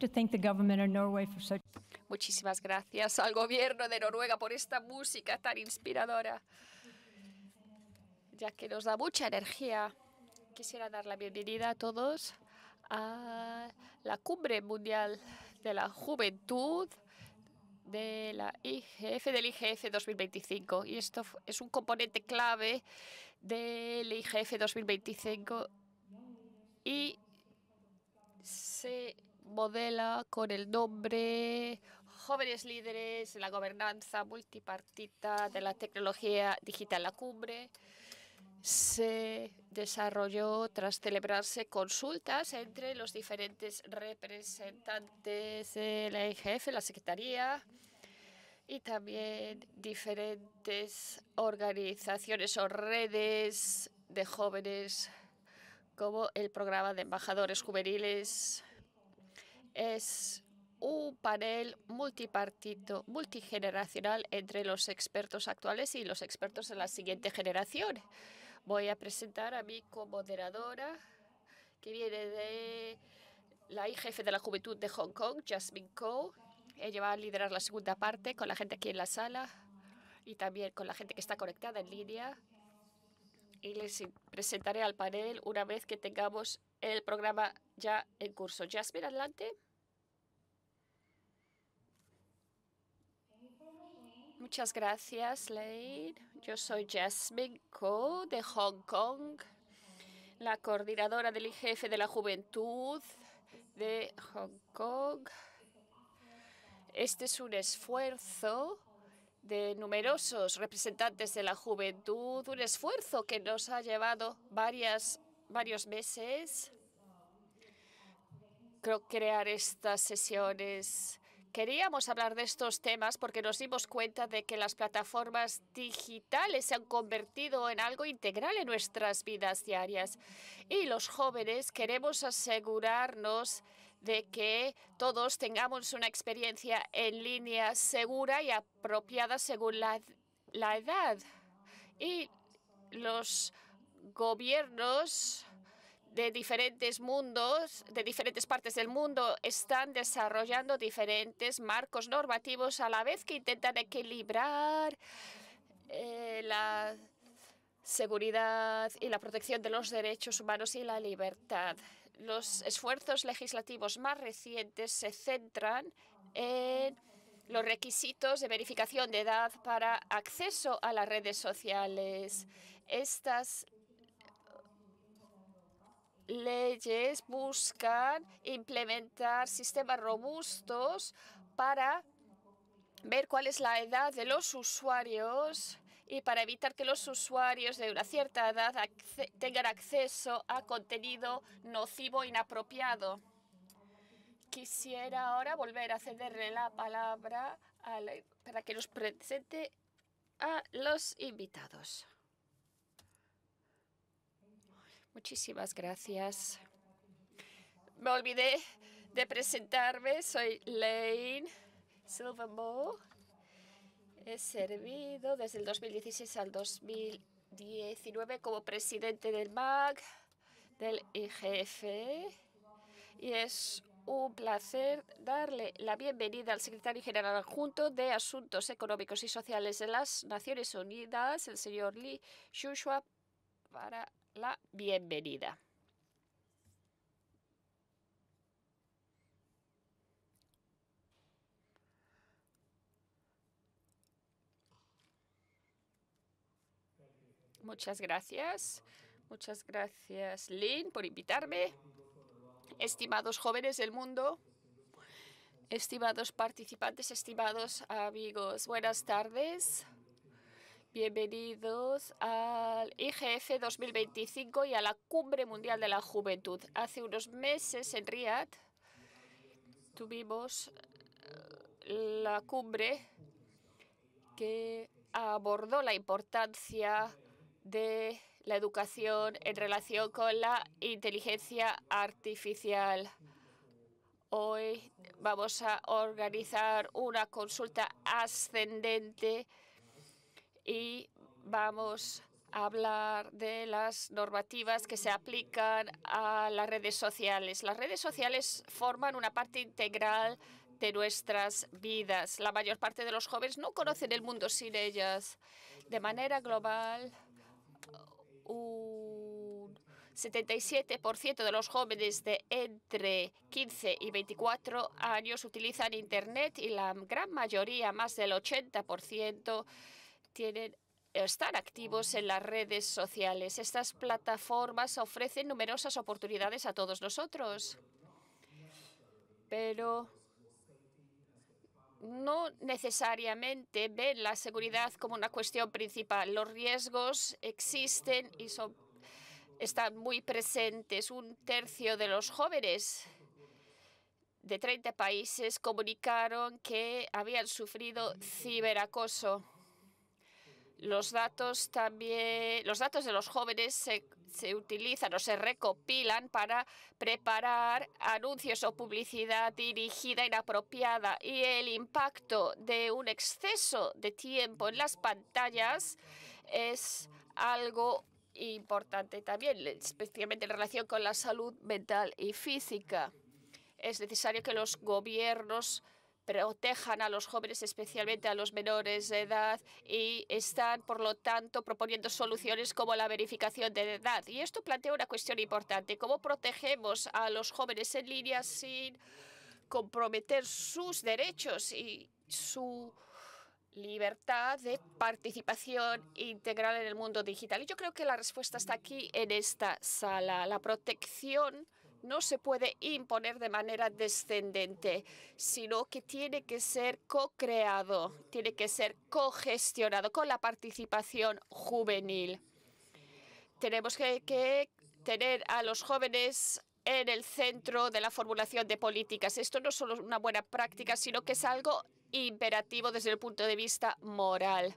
to thank the government of Norway for such. Muchísimas gracias al gobierno de Noruega por esta música tan inspiradora, ya que nos da mucha energía. Quisiera dar la bienvenida a todos a la Cumbre Mundial de la Juventud de la del IGF 2025. Y esto es un componente clave del IGF 2025 y se modela con el nombre Jóvenes Líderes, la gobernanza multipartita de la tecnología digital. La cumbre se desarrolló tras celebrarse consultas entre los diferentes representantes de la IGF, la Secretaría, y también diferentes organizaciones o redes de jóvenes, como el programa de embajadores juveniles. Es un panel multipartito, multigeneracional entre los expertos actuales y los expertos de la siguiente generación. Voy a presentar a mi comoderadora, que viene de la IGF de la Juventud de Hong Kong, Jasmine Ko. Ella va a liderar la segunda parte con la gente aquí en la sala y también con la gente que está conectada en línea. Y les presentaré al panel una vez que tengamos el programa ya en curso. Jasmine, adelante. Muchas gracias, Lane. Yo soy Jasmine Ko de Hong Kong, la coordinadora del IGF de la Juventud de Hong Kong. Este es un esfuerzo de numerosos representantes de la juventud, un esfuerzo que nos ha llevado varios meses. Creo crear estas sesiones. Queríamos hablar de estos temas porque nos dimos cuenta de que las plataformas digitales se han convertido en algo integral en nuestras vidas diarias. Y los jóvenes queremos asegurarnos de que todos tengamos una experiencia en línea segura y apropiada según la edad. Y los gobiernos de diferentes mundos, de diferentes partes del mundo, están desarrollando diferentes marcos normativos a la vez que intentan equilibrar la seguridad y la protección de los derechos humanos y la libertad. Los esfuerzos legislativos más recientes se centran en los requisitos de verificación de edad para acceso a las redes sociales. Estas leyes buscan implementar sistemas robustos para ver cuál es la edad de los usuarios y para evitar que los usuarios de una cierta edad tengan acceso a contenido nocivo e inapropiado. Quisiera ahora volver a cederle la palabra para que nos presente a los invitados. Muchísimas gracias. Me olvidé de presentarme. Soy Lane Silvermore. He servido desde el 2016 al 2019 como presidente del MAG, del IGF. Y es un placer darle la bienvenida al secretario general adjunto de Asuntos Económicos y Sociales de las Naciones Unidas, el señor Lee Shushua, para la bienvenida. Muchas gracias. Muchas gracias, Lynn, por invitarme. Estimados jóvenes del mundo, estimados participantes, estimados amigos, buenas tardes. Bienvenidos al IGF 2025 y a la Cumbre Mundial de la Juventud. Hace unos meses en Riad tuvimos la cumbre que abordó la importancia de la educación en relación con la inteligencia artificial. Hoy vamos a organizar una consulta ascendente y vamos hablar de las normativas que se aplican a las redes sociales. Las redes sociales forman una parte integral de nuestras vidas. La mayor parte de los jóvenes no conocen el mundo sin ellas. De manera global, un 77% de los jóvenes de entre 15 y 24 años utilizan Internet y la gran mayoría, más del 80%, están activos en las redes sociales. Estas plataformas ofrecen numerosas oportunidades a todos nosotros, pero no necesariamente ven la seguridad como una cuestión principal. Los riesgos existen y están muy presentes. Un tercio de los jóvenes de 30 países comunicaron que habían sufrido ciberacoso. Los datos de los jóvenes se utilizan o se recopilan para preparar anuncios o publicidad dirigida inapropiada, y el impacto de un exceso de tiempo en las pantallas es algo importante también, especialmente en relación con la salud mental y física. Es necesario que los gobiernos protejan a los jóvenes, especialmente a los menores de edad, y están, por lo tanto, proponiendo soluciones como la verificación de edad. Y esto plantea una cuestión importante: ¿cómo protegemos a los jóvenes en línea sin comprometer sus derechos y su libertad de participación integral en el mundo digital? Y yo creo que la respuesta está aquí en esta sala. La protección no se puede imponer de manera descendente, sino que tiene que ser co-creado, tiene que ser cogestionado con la participación juvenil. Tenemos que tener a los jóvenes en el centro de la formulación de políticas. Esto no es solo una buena práctica, sino que es algo imperativo desde el punto de vista moral.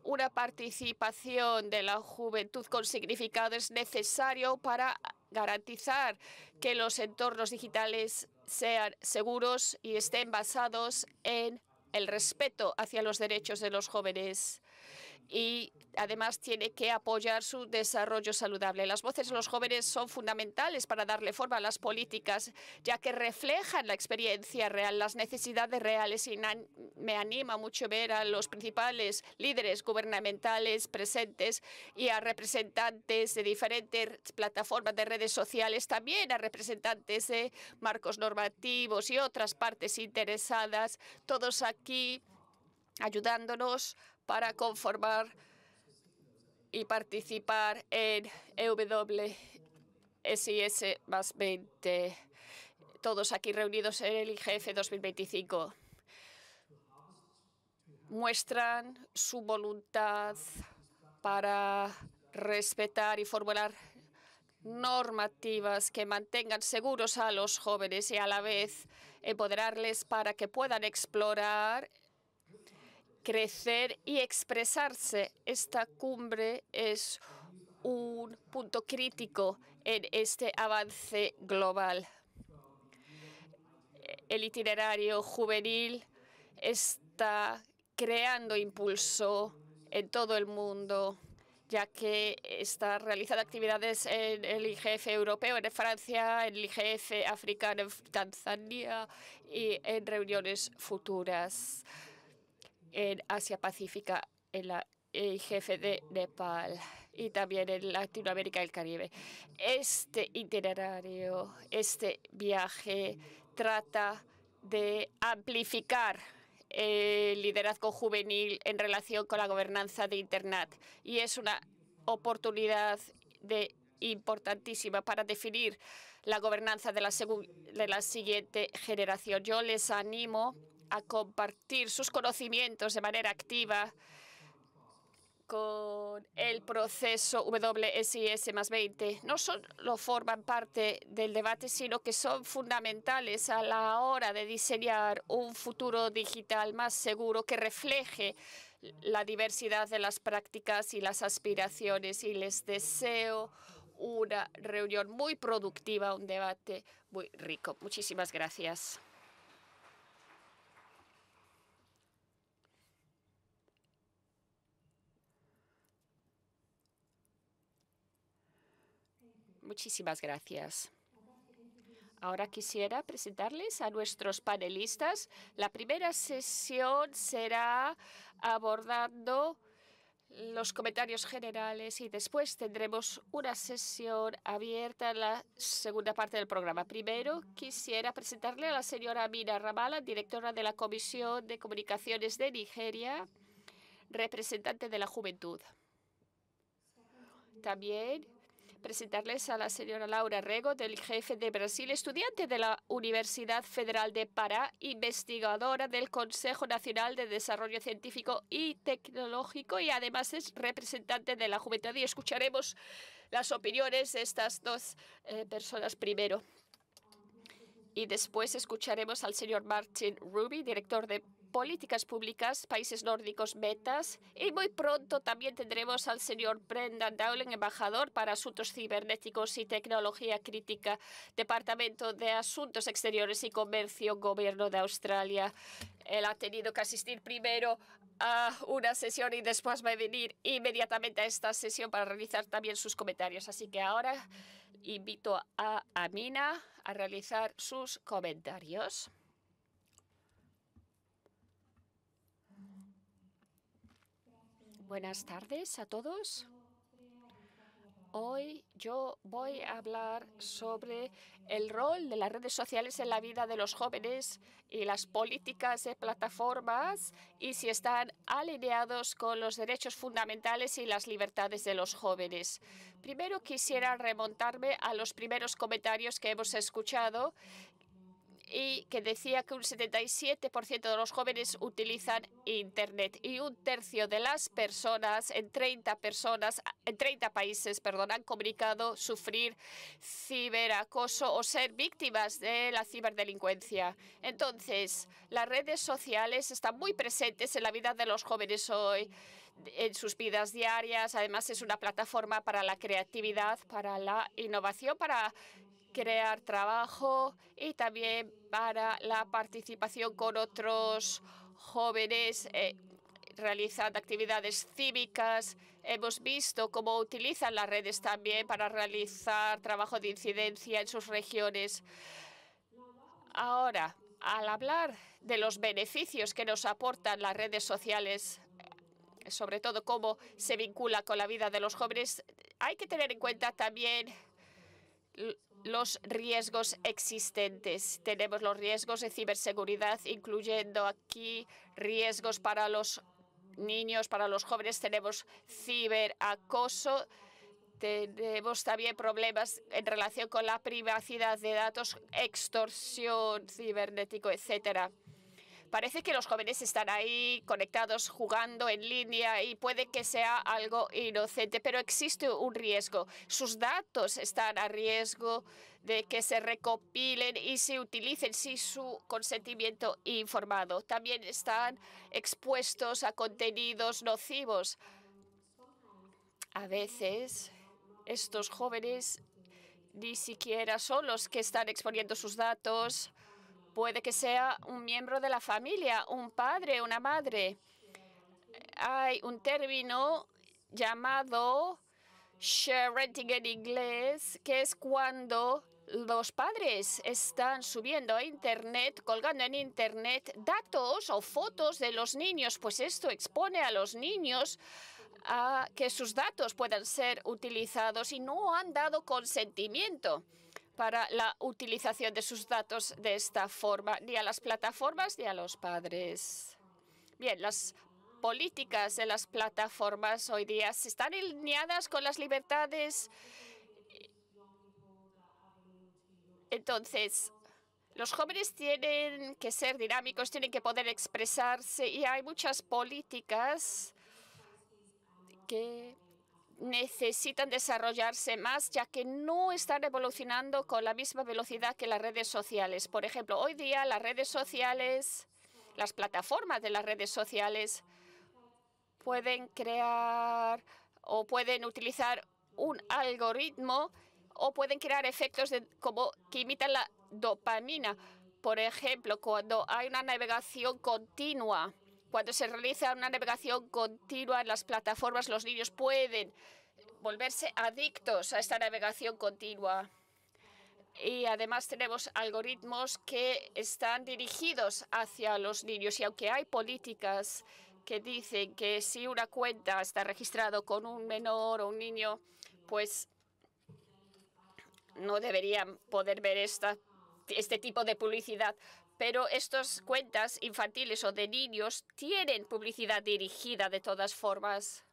Una participación de la juventud con significado es necesario para garantizar que los entornos digitales sean seguros y estén basados en el respeto hacia los derechos de los jóvenes. Y además tiene que apoyar su desarrollo saludable. Las voces de los jóvenes son fundamentales para darle forma a las políticas, ya que reflejan la experiencia real, las necesidades reales, y me anima mucho ver a los principales líderes gubernamentales presentes y a representantes de diferentes plataformas de redes sociales, también a representantes de marcos normativos y otras partes interesadas, todos aquí ayudándonos para conformar y participar en EWSIS más 20, todos aquí reunidos en el IGF 2025. Muestran su voluntad para respetar y formular normativas que mantengan seguros a los jóvenes y a la vez empoderarles para que puedan explorar, crecer y expresarse. Esta cumbre es un punto crítico en este avance global. El itinerario juvenil está creando impulso en todo el mundo, ya que está realizando actividades en el IGF europeo, en Francia, en el IGF africano, en Tanzania, y en reuniones futuras en Asia Pacífica, en la IGF de Nepal y también en Latinoamérica y el Caribe. Este itinerario, este viaje, trata de amplificar el liderazgo juvenil en relación con la gobernanza de Internet, y es una oportunidad importantísima para definir la gobernanza de la siguiente generación. Yo les animo a compartir sus conocimientos de manera activa con el proceso WSIS más 20. No solo forman parte del debate, sino que son fundamentales a la hora de diseñar un futuro digital más seguro que refleje la diversidad de las prácticas y las aspiraciones. Y les deseo una reunión muy productiva, un debate muy rico. Muchísimas gracias. Muchísimas gracias. Ahora quisiera presentarles a nuestros panelistas. La primera sesión será abordando los comentarios generales y después tendremos una sesión abierta en la segunda parte del programa. Primero, quisiera presentarle a la señora Amina Ramallah, directora de la Comisión de Comunicaciones de Nigeria, representante de la juventud. También presentarles a la señora Laura Rego, del IGF de Brasil, estudiante de la Universidad Federal de Pará, investigadora del Consejo Nacional de Desarrollo Científico y Tecnológico y además es representante de la juventud. Y escucharemos las opiniones de estas dos personas primero. Y después escucharemos al señor Martin Ruby, director de Políticas Públicas, Países Nórdicos Metas. Y muy pronto también tendremos al señor Brendan Dowling, embajador para Asuntos Cibernéticos y Tecnología Crítica, Departamento de Asuntos Exteriores y Comercio, Gobierno de Australia. Él ha tenido que asistir primero a una sesión y después va a venir inmediatamente a esta sesión para realizar también sus comentarios. Así que ahora invito a Amina a realizar sus comentarios. Buenas tardes a todos. Hoy yo voy a hablar sobre el rol de las redes sociales en la vida de los jóvenes y las políticas de plataformas y si están alineados con los derechos fundamentales y las libertades de los jóvenes. Primero quisiera remontarme a los primeros comentarios que hemos escuchado y que decía que un 77% de los jóvenes utilizan Internet y un tercio de las personas en 30 países han comunicado sufrir ciberacoso o ser víctimas de la ciberdelincuencia. Entonces, las redes sociales están muy presentes en la vida de los jóvenes hoy, en sus vidas diarias. Además, es una plataforma para la creatividad, para la innovación, para crear trabajo y también para la participación con otros jóvenes realizando actividades cívicas. Hemos visto cómo utilizan las redes también para realizar trabajo de incidencia en sus regiones. Ahora, al hablar de los beneficios que nos aportan las redes sociales, sobre todo cómo se vincula con la vida de los jóvenes, hay que tener en cuenta también los riesgos existentes. Tenemos los riesgos de ciberseguridad, incluyendo aquí riesgos para los niños, para los jóvenes. Tenemos ciberacoso. Tenemos también problemas en relación con la privacidad de datos, extorsión cibernético, etcétera. Parece que los jóvenes están ahí conectados, jugando en línea y puede que sea algo inocente, pero existe un riesgo. Sus datos están a riesgo de que se recopilen y se utilicen sin su consentimiento informado. También están expuestos a contenidos nocivos. A veces estos jóvenes ni siquiera son los que están exponiendo sus datos. Puede que sea un miembro de la familia, un padre, una madre. Hay un término llamado sharing en inglés, que es cuando los padres están subiendo a Internet, colgando en Internet datos o fotos de los niños. Pues esto expone a los niños a que sus datos puedan ser utilizados y no han dado consentimiento para la utilización de sus datos de esta forma, ni a las plataformas ni a los padres. Bien, las políticas de las plataformas hoy día están alineadas con las libertades. Entonces, los jóvenes tienen que ser dinámicos, tienen que poder expresarse y hay muchas políticas que necesitan desarrollarse más, ya que no están evolucionando con la misma velocidad que las redes sociales. Por ejemplo, hoy día las redes sociales, las plataformas de las redes sociales pueden crear o pueden utilizar un algoritmo o pueden crear efectos que imitan la dopamina. Por ejemplo, cuando hay una navegación continua, cuando se realiza una navegación continua en las plataformas, los niños pueden volverse adictos a esta navegación continua. Y además tenemos algoritmos que están dirigidos hacia los niños. Y aunque hay políticas que dicen que si una cuenta está registrada con un menor o un niño, pues no deberían poder ver este tipo de publicidad. Pero estas cuentas infantiles o de niños tienen publicidad dirigida de todas formas.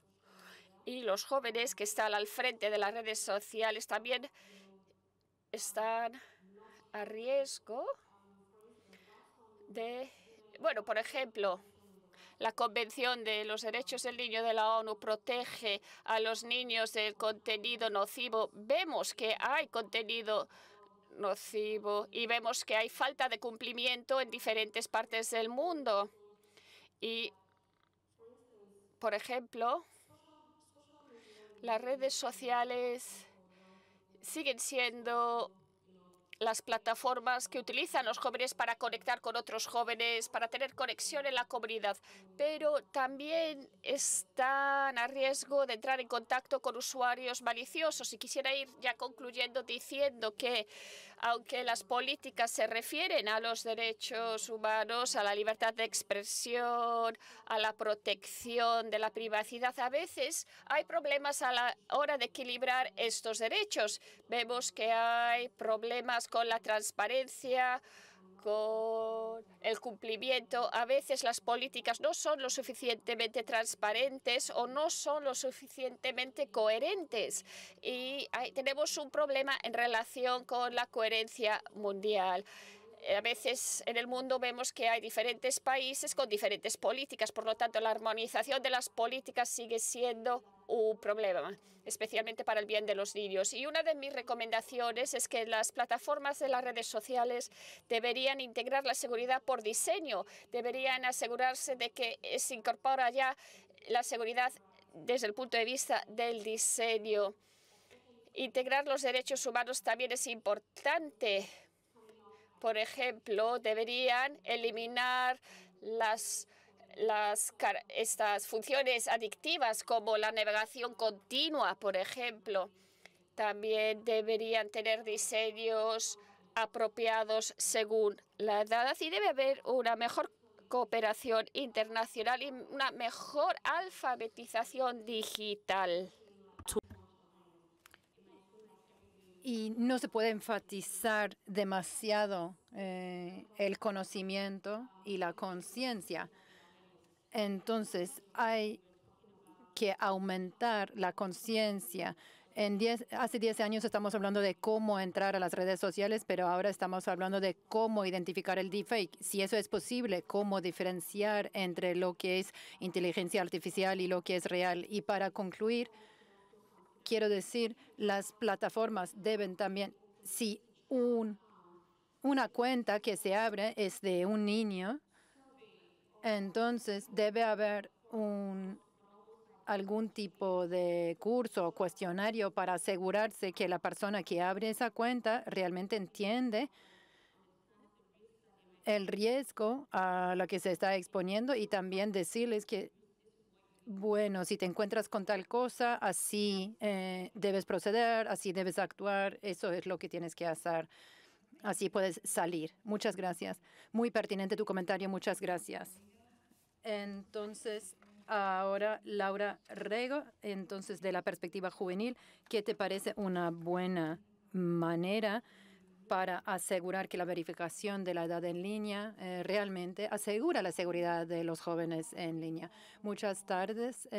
Y los jóvenes que están al frente de las redes sociales también están a riesgo de, bueno, por ejemplo, la Convención de los Derechos del Niño de la ONU protege a los niños del contenido nocivo. Vemos que hay contenido nocivo y vemos que hay falta de cumplimiento en diferentes partes del mundo. Y, por ejemplo, las redes sociales siguen siendo las plataformas que utilizan los jóvenes para conectar con otros jóvenes, para tener conexión en la comunidad, pero también están a riesgo de entrar en contacto con usuarios maliciosos. Y quisiera ir ya concluyendo diciendo que, aunque las políticas se refieren a los derechos humanos, a la libertad de expresión, a la protección de la privacidad, a veces hay problemas a la hora de equilibrar estos derechos. Vemos que hay problemas con la transparencia, con el cumplimiento. A veces las políticas no son lo suficientemente transparentes o no son lo suficientemente coherentes. Y tenemos un problema en relación con la coherencia mundial. A veces en el mundo vemos que hay diferentes países con diferentes políticas. Por lo tanto, la armonización de las políticas sigue siendo un problema, especialmente para el bien de los niños. Y una de mis recomendaciones es que las plataformas de las redes sociales deberían integrar la seguridad por diseño. Deberían asegurarse de que se incorpora ya la seguridad desde el punto de vista del diseño. Integrar los derechos humanos también es importante. Por ejemplo, deberían eliminar estas funciones adictivas como la navegación continua, por ejemplo. También deberían tener diseños apropiados según la edad y debe haber una mejor cooperación internacional y una mejor alfabetización digital. Y no se puede enfatizar demasiado el conocimiento y la conciencia. Entonces, hay que aumentar la conciencia. Hace 10 años estamos hablando de cómo entrar a las redes sociales, pero ahora estamos hablando de cómo identificar el deepfake. Si eso es posible, cómo diferenciar entre lo que es inteligencia artificial y lo que es real. Y para concluir, quiero decir, las plataformas deben también, si una cuenta que se abre es de un niño, entonces debe haber algún tipo de curso o cuestionario para asegurarse que la persona que abre esa cuenta realmente entiende el riesgo a lo que se está exponiendo y también decirles que, bueno, si te encuentras con tal cosa, así debes proceder, así debes actuar, eso es lo que tienes que hacer. Así puedes salir. Muchas gracias. Muy pertinente tu comentario. Muchas gracias. Entonces, ahora Laura Rego, entonces de la perspectiva juvenil, ¿qué te parece una buena manera para asegurar que la verificación de la edad en línea realmente asegura la seguridad de los jóvenes en línea? Muchas tardes.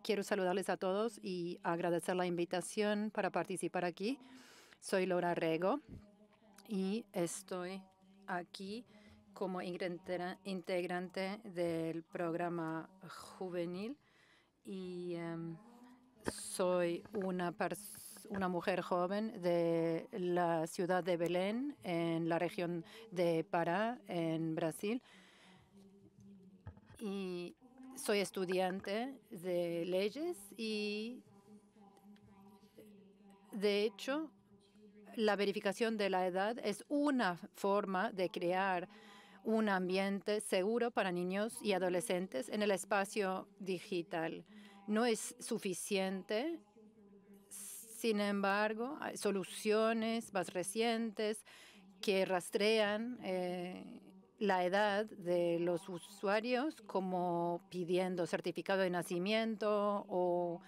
Quiero saludarles a todos y agradecer la invitación para participar aquí. Soy Laura Rego y estoy aquí como integrante del programa juvenil y soy una mujer joven de la ciudad de Belém, en la región de Pará, en Brasil. Y soy estudiante de leyes y, de hecho, la verificación de la edad es una forma de crear un ambiente seguro para niños y adolescentes en el espacio digital. no es suficiente. Sin embargo, hay soluciones más recientes que rastrean la edad de los usuarios, como pidiendo certificado de nacimiento o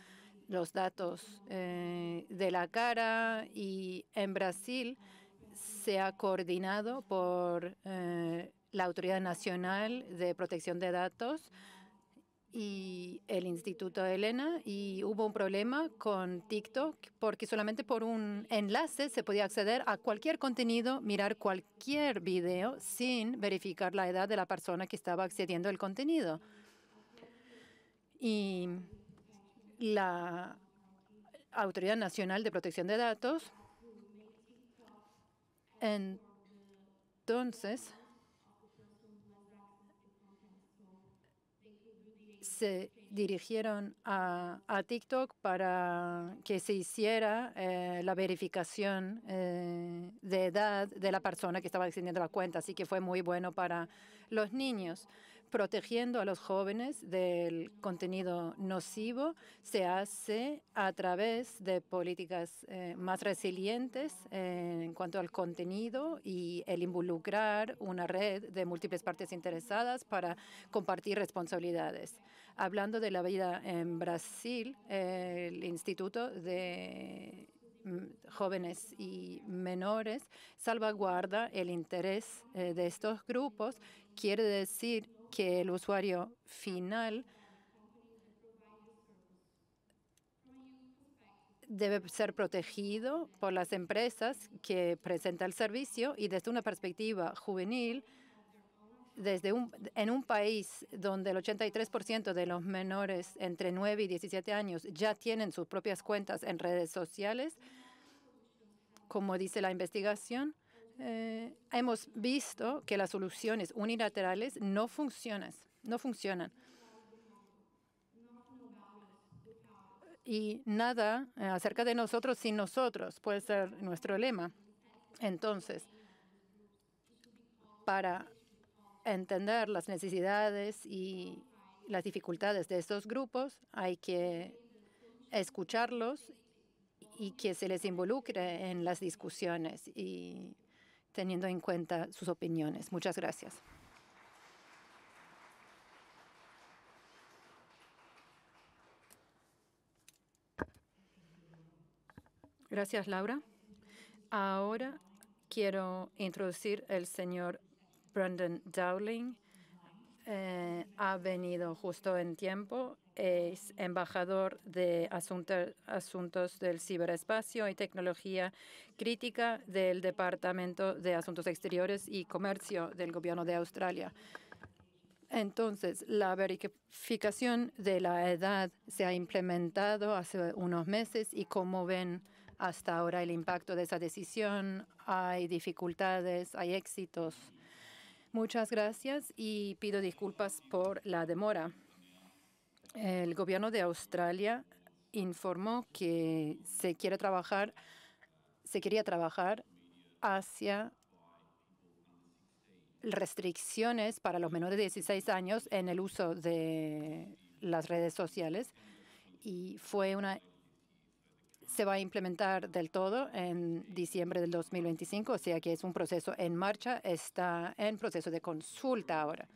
los datos de la cara. Y en Brasil se ha coordinado por la Autoridad Nacional de Protección de Datos y el Instituto Elena, y hubo un problema con TikTok porque solamente por un enlace se podía acceder a cualquier contenido, mirar cualquier video sin verificar la edad de la persona que estaba accediendo al contenido. Y la Autoridad Nacional de Protección de Datos entonces se dirigieron a TikTok para que se hiciera la verificación de edad de la persona que estaba accediendo a la cuenta. Así que fue muy bueno para los niños. Protegiendo a los jóvenes del contenido nocivo se hace a través de políticas más resilientes en cuanto al contenido y el involucrar una red de múltiples partes interesadas para compartir responsabilidades. Hablando de la vida en Brasil, el Instituto de Jóvenes y Menores salvaguarda el interés de estos grupos. Quiere decir que el usuario final debe ser protegido por las empresas que presentan el servicio, y desde una perspectiva juvenil, en un país donde el 83% de los menores entre 9 y 17 años ya tienen sus propias cuentas en redes sociales, como dice la investigación, hemos visto que las soluciones unilaterales no funcionan. Y nada acerca de nosotros sin nosotros puede ser nuestro lema. Entonces, para entender las necesidades y las dificultades de estos grupos, hay que escucharlos y que se les involucre en las discusiones y teniendo en cuenta sus opiniones. Muchas gracias. Gracias, Laura. Ahora quiero introducir al señor Brendan Dowling. Ha venido justo en tiempo. Es embajador de Asuntos del Ciberespacio y Tecnología Crítica del Departamento de Asuntos Exteriores y Comercio del Gobierno de Australia. Entonces, la verificación de la edad se ha implementado hace unos meses, y como ven hasta ahora el impacto de esa decisión, hay dificultades, hay éxitos. Muchas gracias y pido disculpas por la demora. El Gobierno de Australia informó que se quería trabajar hacia restricciones para los menores de 16 años en el uso de las redes sociales, y se va a implementar del todo en diciembre del 2025, o sea que es un proceso en marcha, está en proceso de consulta ahora.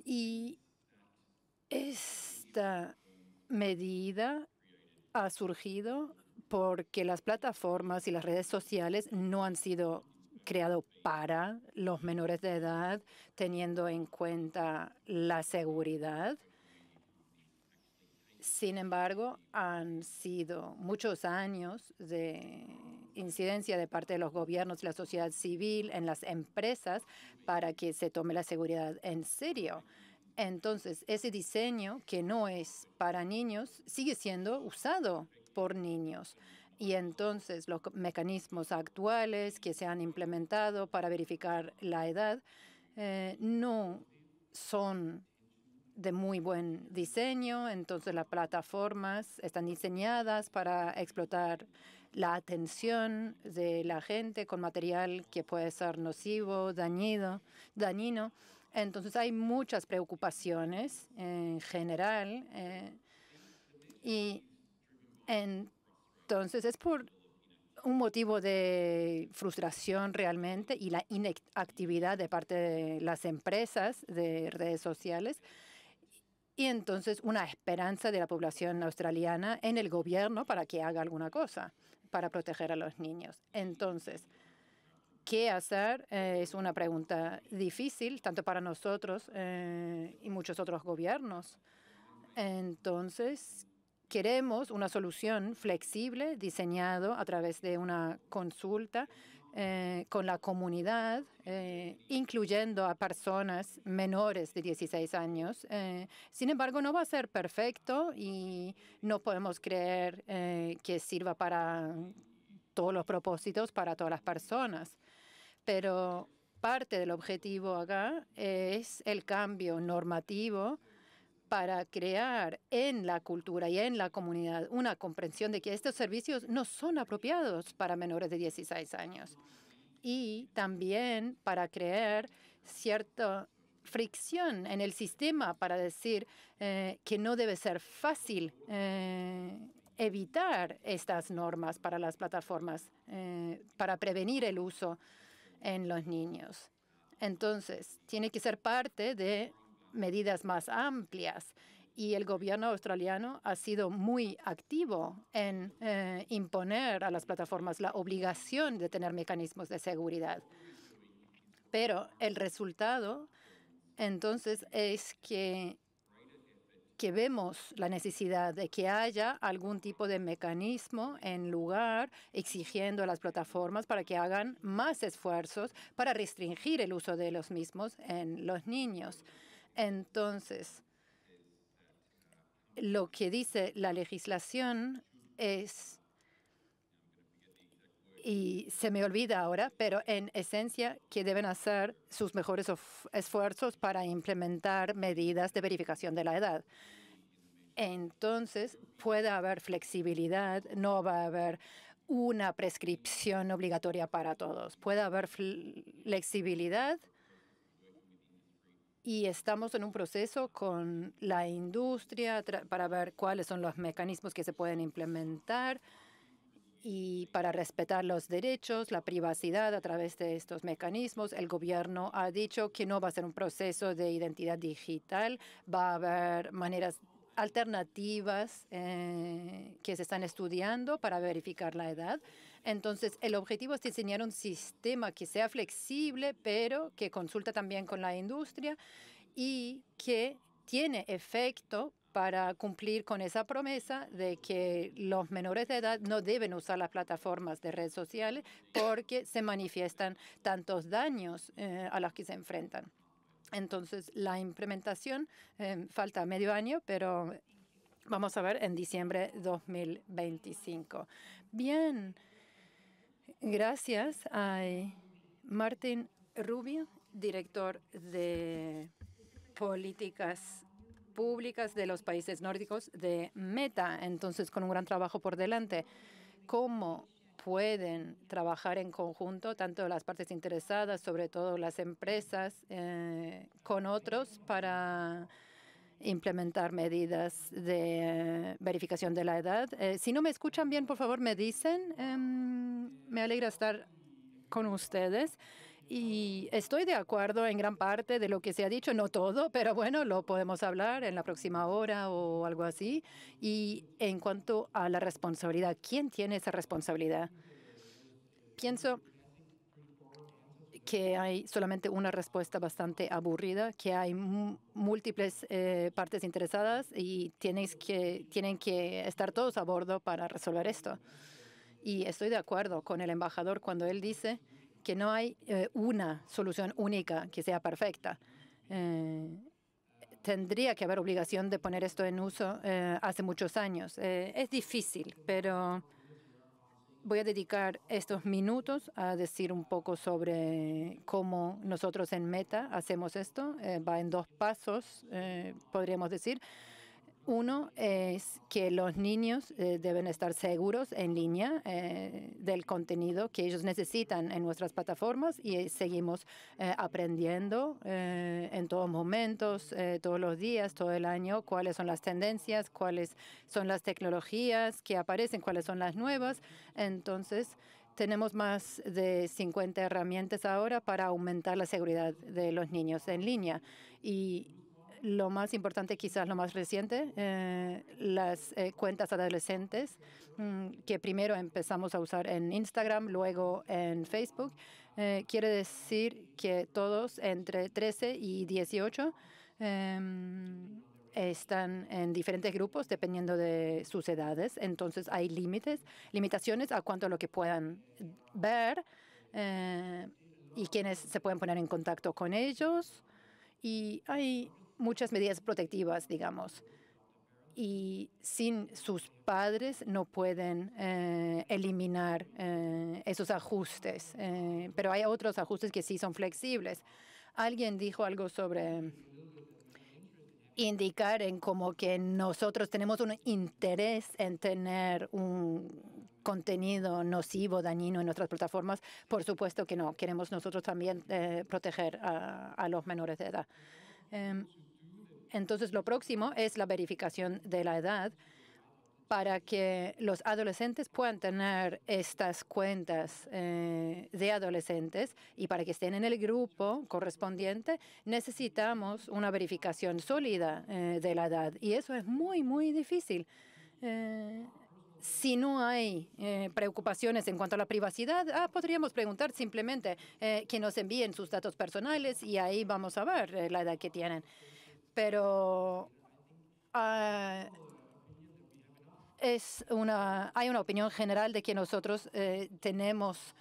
Y esta medida ha surgido porque las plataformas y las redes sociales no han sido creadas para los menores de edad, teniendo en cuenta la seguridad. Sin embargo, han sido muchos años de incidencia de parte de los gobiernos y la sociedad civil en las empresas para que se tome la seguridad en serio. Entonces, ese diseño que no es para niños sigue siendo usado por niños. Y entonces los mecanismos actuales que se han implementado para verificar la edad no son de muy buen diseño. Entonces las plataformas están diseñadas para explotar la atención de la gente con material que puede ser nocivo, dañino. Entonces hay muchas preocupaciones en general Y entonces es por un motivo de frustración realmente y la inactividad de parte de las empresas de redes sociales. Y entonces una esperanza de la población australiana en el gobierno para que haga alguna cosa para proteger a los niños. Entonces, ¿qué hacer? Es una pregunta difícil, tanto para nosotros y muchos otros gobiernos. Entonces, queremos una solución flexible, diseñado a través de una consulta con la comunidad, incluyendo a personas menores de 16 años. Sin embargo, no va a ser perfecto y no podemos creer que sirva para todos los propósitos para todas las personas. Pero parte del objetivo acá es el cambio normativo para crear en la cultura y en la comunidad una comprensión de que estos servicios no son apropiados para menores de 16 años. Y también para crear cierta fricción en el sistema para decir que no debe ser fácil evitar estas normas para las plataformas, para prevenir el uso en los niños. Entonces, tiene que ser parte de medidas más amplias y el gobierno australiano ha sido muy activo en imponer a las plataformas la obligación de tener mecanismos de seguridad. Pero el resultado, entonces, es que vemos la necesidad de que haya algún tipo de mecanismo en lugar exigiendo a las plataformas para que hagan más esfuerzos para restringir el uso de los mismos en los niños. Entonces, lo que dice la legislación es, y se me olvida ahora, pero en esencia que deben hacer sus mejores esfuerzos para implementar medidas de verificación de la edad. Entonces, puede haber flexibilidad, no va a haber una prescripción obligatoria para todos. Puede haber flexibilidad y estamos en un proceso con la industria para ver cuáles son los mecanismos que se pueden implementar y para respetar los derechos, la privacidad a través de estos mecanismos. El gobierno ha dicho que no va a ser un proceso de identidad digital, va a haber maneras alternativas que se están estudiando para verificar la edad. Entonces, el objetivo es diseñar un sistema que sea flexible, pero que consulta también con la industria y que tiene efecto para cumplir con esa promesa de que los menores de edad no deben usar las plataformas de redes sociales porque se manifiestan tantos daños a los que se enfrentan. Entonces, la implementación falta medio año, pero vamos a ver en diciembre de 2025. Bien, gracias a Martin Rubio, director de políticas públicas de los países nórdicos de Meta. Entonces, con un gran trabajo por delante, ¿cómo pueden trabajar en conjunto tanto las partes interesadas, sobre todo las empresas, con otros para implementar medidas de verificación de la edad? Si no me escuchan bien, por favor, me dicen. Me alegra estar con ustedes. Y estoy de acuerdo en gran parte de lo que se ha dicho, no todo, pero bueno, lo podemos hablar en la próxima hora o algo así. Y en cuanto a la responsabilidad, ¿quién tiene esa responsabilidad? Pienso que hay solamente una respuesta bastante aburrida, que hay múltiples partes interesadas y tienen que estar todos a bordo para resolver esto. Y estoy de acuerdo con el embajador cuando él dice que no hay una solución única que sea perfecta. Tendría que haber obligación de poner esto en uso hace muchos años. Es difícil, pero voy a dedicar estos minutos a decir un poco sobre cómo nosotros en Meta hacemos esto. Va en dos pasos, podríamos decir. Uno es que los niños deben estar seguros en línea del contenido que ellos necesitan en nuestras plataformas y seguimos aprendiendo en todos momentos, todos los días, todo el año, cuáles son las tendencias, cuáles son las tecnologías que aparecen, cuáles son las nuevas. Entonces, tenemos más de 50 herramientas ahora para aumentar la seguridad de los niños en línea. Y lo más importante, quizás lo más reciente, las cuentas adolescentes, que primero empezamos a usar en Instagram, luego en Facebook. Quiere decir que todos entre 13 y 18 están en diferentes grupos dependiendo de sus edades. Entonces hay limitaciones a cuanto a lo que puedan ver y quienes se pueden poner en contacto con ellos. Y hay muchas medidas protectivas, digamos. Y sin sus padres no pueden eliminar esos ajustes. Pero hay otros ajustes que sí son flexibles. Alguien dijo algo sobre indicar en como que nosotros tenemos un interés en tener un contenido nocivo, dañino en nuestras plataformas. Por supuesto que no. Queremos nosotros también proteger a los menores de edad. Entonces, lo próximo es la verificación de la edad para que los adolescentes puedan tener estas cuentas de adolescentes y para que estén en el grupo correspondiente necesitamos una verificación sólida de la edad y eso es muy, muy difícil. Si no hay preocupaciones en cuanto a la privacidad, podríamos preguntar simplemente que nos envíen sus datos personales y ahí vamos a ver la edad que tienen. Pero hay una opinión general de que nosotros tenemos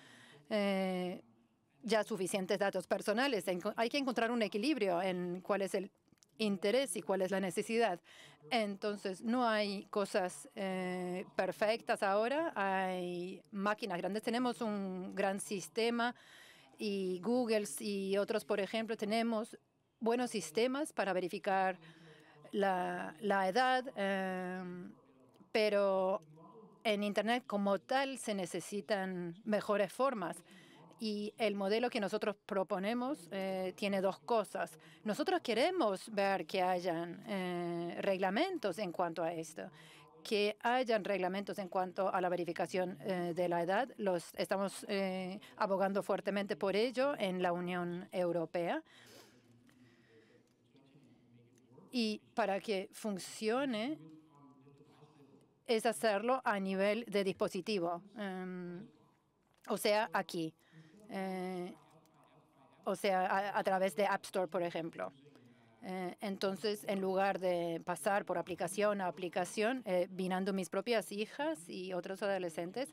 ya suficientes datos personales. Hay que encontrar un equilibrio en cuál es el interés y cuál es la necesidad. Entonces, no hay cosas perfectas ahora. Hay máquinas grandes. Tenemos un gran sistema y Google y otros, por ejemplo, tenemos buenos sistemas para verificar la edad, pero en Internet como tal se necesitan mejores formas. Y el modelo que nosotros proponemos tiene dos cosas. Nosotros queremos ver que hayan reglamentos en cuanto a esto, que hayan reglamentos en cuanto a la verificación de la edad. Estamos abogando fuertemente por ello en la Unión Europea. Y para que funcione es hacerlo a nivel de dispositivo, o sea, aquí, o sea, a través de App Store, por ejemplo. Entonces, en lugar de pasar por aplicación a aplicación, vinando mis propias hijas y otros adolescentes,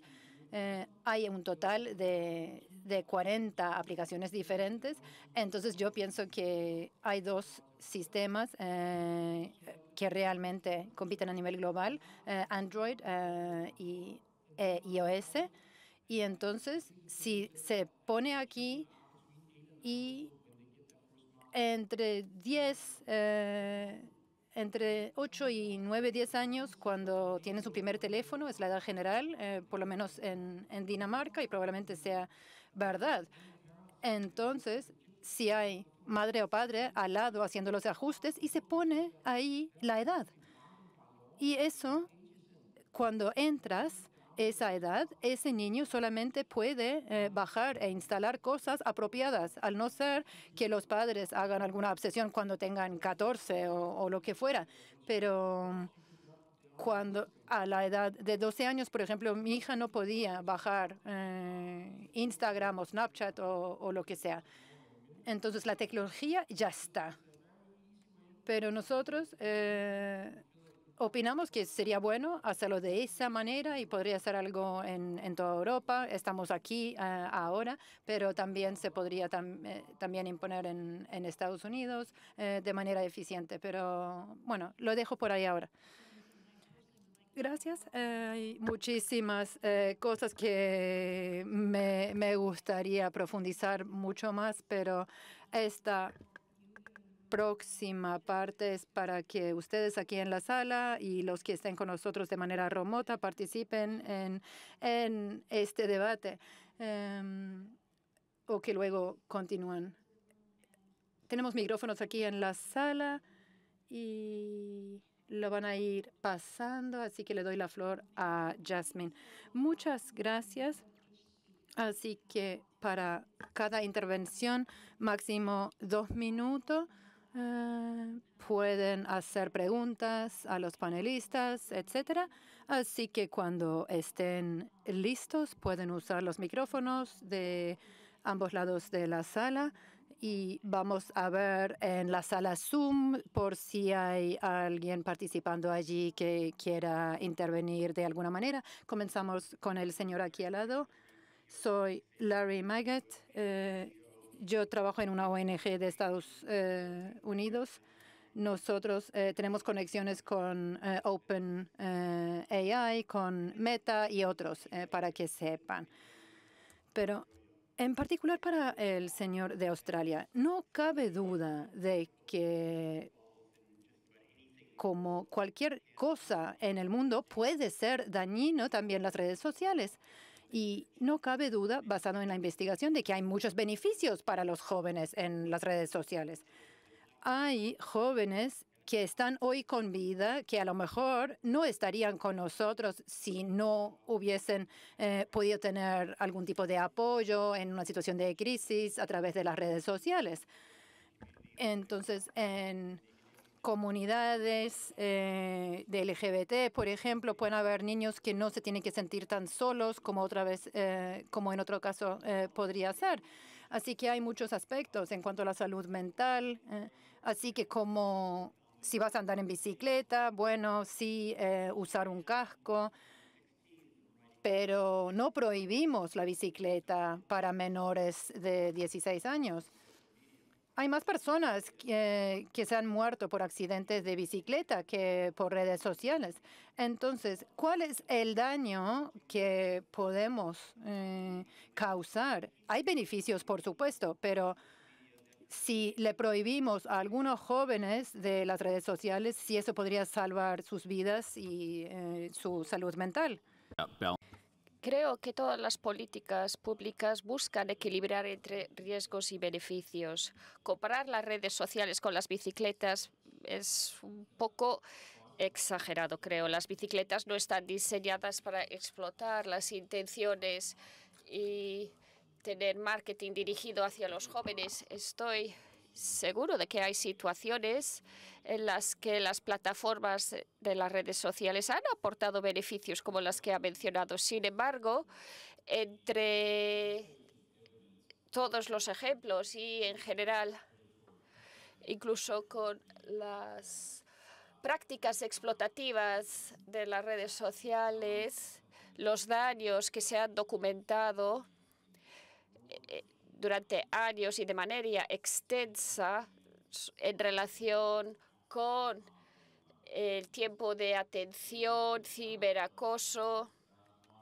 hay un total de 40 aplicaciones diferentes. Entonces, yo pienso que hay dos sistemas que realmente compiten a nivel global, Android y iOS. Y entonces, si se pone aquí y entre 8 y 9, 10 años, cuando tienen su primer teléfono, es la edad general, por lo menos en Dinamarca, y probablemente sea verdad. Entonces, si hay madre o padre al lado haciendo los ajustes y se pone ahí la edad. Y eso, cuando entras esa edad, ese niño solamente puede bajar e instalar cosas apropiadas, al no ser que los padres hagan alguna obsesión cuando tengan 14 o lo que fuera. Pero cuando a la edad de 12 años, por ejemplo, mi hija no podía bajar Instagram o Snapchat o lo que sea. Entonces, la tecnología ya está. Pero nosotros opinamos que sería bueno hacerlo de esa manera y podría ser algo en toda Europa. Estamos aquí ahora, pero también se podría también imponer en Estados Unidos de manera eficiente. Pero bueno, lo dejo por ahí ahora. Gracias. Hay muchísimas cosas que me gustaría profundizar mucho más, pero esta próxima parte es para que ustedes aquí en la sala y los que estén con nosotros de manera remota participen en este debate o que luego continúen. Tenemos micrófonos aquí en la sala y lo van a ir pasando, así que le doy la flor a Jasmine. Muchas gracias. Así que para cada intervención, máximo 2 minutos. Pueden hacer preguntas a los panelistas, etcétera. Así que cuando estén listos, pueden usar los micrófonos de ambos lados de la sala. Y vamos a ver en la sala Zoom por si hay alguien participando allí que quiera intervenir de alguna manera. Comenzamos con el señor aquí al lado. Soy Larry Maggett. Yo trabajo en una ONG de Estados Unidos. Nosotros tenemos conexiones con OpenAI, con Meta y otros, para que sepan. Pero en particular para el señor de Australia, no cabe duda de que como cualquier cosa en el mundo puede ser dañino también las redes sociales. Y no cabe duda, basado en la investigación, de que hay muchos beneficios para los jóvenes en las redes sociales. Hay jóvenes que están hoy con vida, que a lo mejor no estarían con nosotros si no hubiesen podido tener algún tipo de apoyo en una situación de crisis a través de las redes sociales. Entonces, en comunidades de LGBT, por ejemplo, pueden haber niños que no se tienen que sentir tan solos como como en otro caso podría ser. Así que hay muchos aspectos en cuanto a la salud mental. Así que como si vas a andar en bicicleta, bueno, sí, usar un casco, pero no prohibimos la bicicleta para menores de 16 años. Hay más personas que se han muerto por accidentes de bicicleta que por redes sociales. Entonces, ¿cuál es el daño que podemos causar? Hay beneficios, por supuesto, pero si le prohibimos a algunos jóvenes de las redes sociales, sí eso podría salvar sus vidas y su salud mental. Creo que todas las políticas públicas buscan equilibrar entre riesgos y beneficios. Comparar las redes sociales con las bicicletas es un poco exagerado, creo. Las bicicletas no están diseñadas para explotar las intenciones y tener marketing dirigido hacia los jóvenes. Estoy seguro de que hay situaciones en las que las plataformas de las redes sociales han aportado beneficios como las que ha mencionado. Sin embargo, entre todos los ejemplos y en general, incluso con las prácticas explotativas de las redes sociales, los daños que se han documentado durante años y de manera extensa en relación con el tiempo de atención, ciberacoso.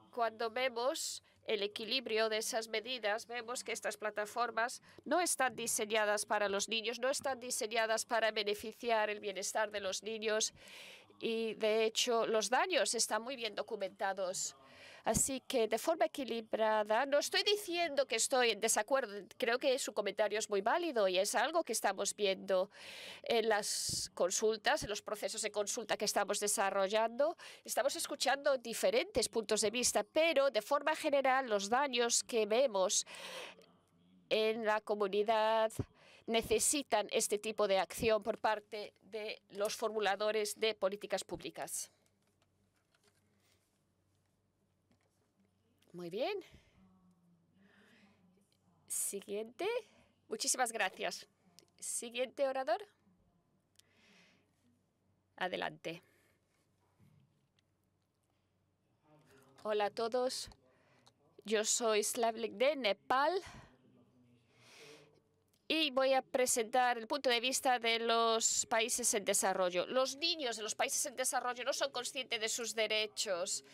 Cuando vemos el equilibrio de esas medidas, vemos que estas plataformas no están diseñadas para los niños, no están diseñadas para beneficiar el bienestar de los niños y, de hecho, los daños están muy bien documentados. Así que, de forma equilibrada, no estoy diciendo que estoy en desacuerdo. Creo que su comentario es muy válido y es algo que estamos viendo en las consultas, en los procesos de consulta que estamos desarrollando. Estamos escuchando diferentes puntos de vista, pero, de forma general, los daños que vemos en la comunidad necesitan este tipo de acción por parte de los formuladores de políticas públicas. Muy bien. Siguiente. Muchísimas gracias. Siguiente orador. Adelante. Hola a todos. Yo soy Slavlik de Nepal y voy a presentar el punto de vista de los países en desarrollo. Los niños de los países en desarrollo no son conscientes de sus derechos.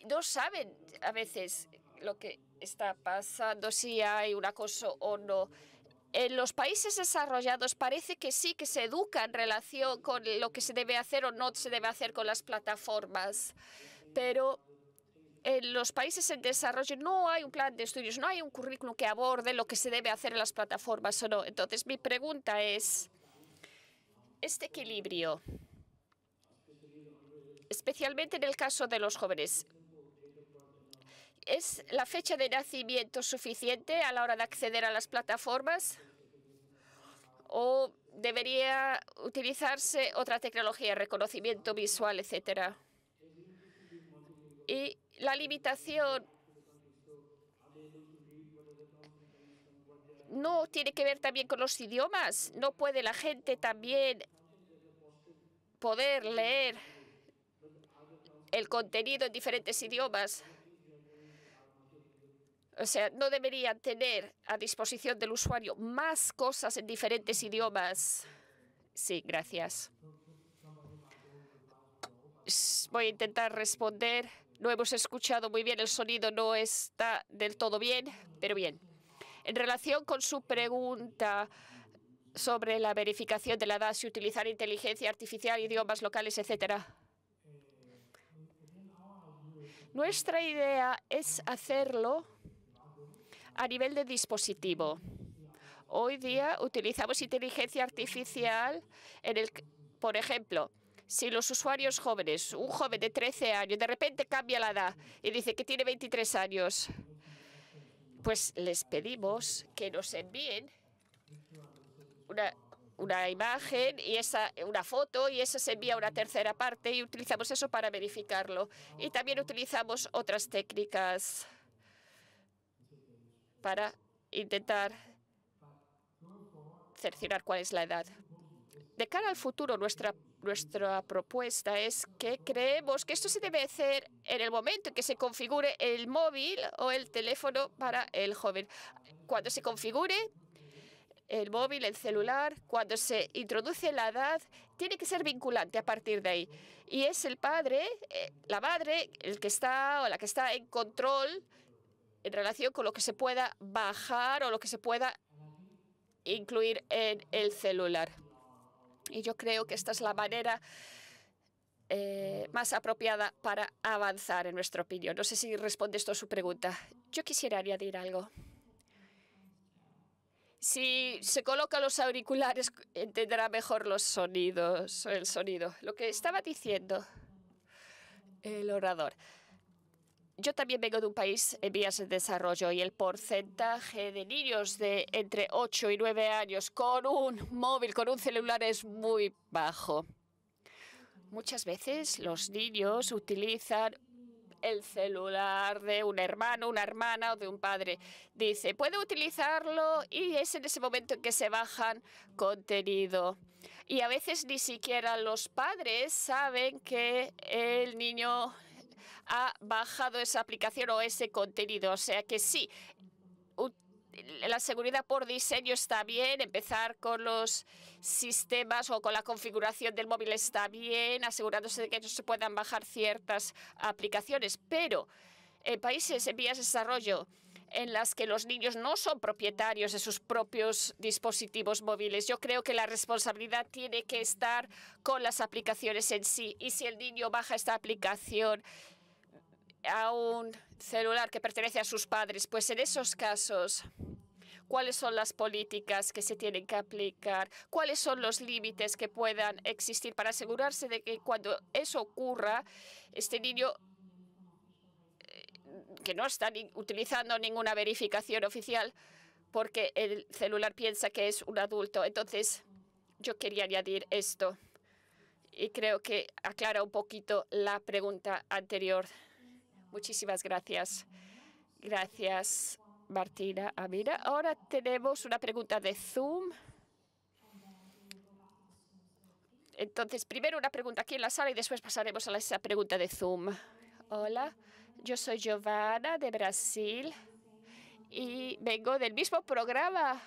No saben a veces lo que está pasando, si hay un acoso o no. En los países desarrollados parece que sí que se educa en relación con lo que se debe hacer o no se debe hacer con las plataformas, pero en los países en desarrollo no hay un plan de estudios, no hay un currículum que aborde lo que se debe hacer en las plataformas o no. Entonces, mi pregunta es, este equilibrio, especialmente en el caso de los jóvenes, ¿es la fecha de nacimiento suficiente a la hora de acceder a las plataformas? ¿O debería utilizarse otra tecnología, reconocimiento visual, etcétera? Y la limitación no tiene que ver también con los idiomas. ¿No puede la gente también poder leer el contenido en diferentes idiomas? O sea, ¿no deberían tener a disposición del usuario más cosas en diferentes idiomas? Sí, gracias. Voy a intentar responder. No hemos escuchado muy bien, el sonido no está del todo bien, pero bien. En relación con su pregunta sobre la verificación de la edad, si utilizar inteligencia artificial, idiomas locales, etcétera. Nuestra idea es hacerlo a nivel de dispositivo. Hoy día utilizamos inteligencia artificial por ejemplo, si los usuarios jóvenes, un joven de 13 años, de repente cambia la edad y dice que tiene 23 años, pues les pedimos que nos envíen una imagen y una foto, y esa se envía a una tercera parte y utilizamos eso para verificarlo. Y también utilizamos otras técnicas para intentar cerciorar cuál es la edad. De cara al futuro, nuestra propuesta es que creemos que esto se debe hacer en el momento en que se configure el móvil o el teléfono para el joven. Cuando se configure el móvil, el celular, cuando se introduce la edad, tiene que ser vinculante a partir de ahí. Y es el padre, la madre, el que está o la que está en control en relación con lo que se pueda bajar o lo que se pueda incluir en el celular. Y yo creo que esta es la manera más apropiada para avanzar, en nuestra opinión. No sé si responde esto a su pregunta. Yo quisiera añadir algo. Si se colocan los auriculares, entenderá mejor el sonido. Lo que estaba diciendo el orador. Yo también vengo de un país en vías de desarrollo y el porcentaje de niños de entre 8 y 9 años con un móvil, con un celular, es muy bajo. Muchas veces los niños utilizan el celular de un hermano, una hermana o de un padre. Dice, puede utilizarlo, y es en ese momento en que se bajan contenido. Y a veces ni siquiera los padres saben que el niño ha bajado esa aplicación o ese contenido. O sea que sí, la seguridad por diseño está bien, empezar con los sistemas o con la configuración del móvil está bien, asegurándose de que no se puedan bajar ciertas aplicaciones, pero en países en vías de desarrollo en las que los niños no son propietarios de sus propios dispositivos móviles, yo creo que la responsabilidad tiene que estar con las aplicaciones en sí. Y si el niño baja esta aplicación a un celular que pertenece a sus padres, pues en esos casos, ¿cuáles son las políticas que se tienen que aplicar? ¿Cuáles son los límites que puedan existir para asegurarse de que cuando eso ocurra, este niño que no está utilizando ninguna verificación oficial porque el celular piensa que es un adulto? Entonces, yo quería añadir esto y creo que aclara un poquito la pregunta anterior. Muchísimas gracias. Gracias, Martina Amira. Ahora tenemos una pregunta de Zoom. Entonces, primero una pregunta aquí en la sala y después pasaremos a esa pregunta de Zoom. Hola, yo soy Giovanna de Brasil y vengo del mismo programa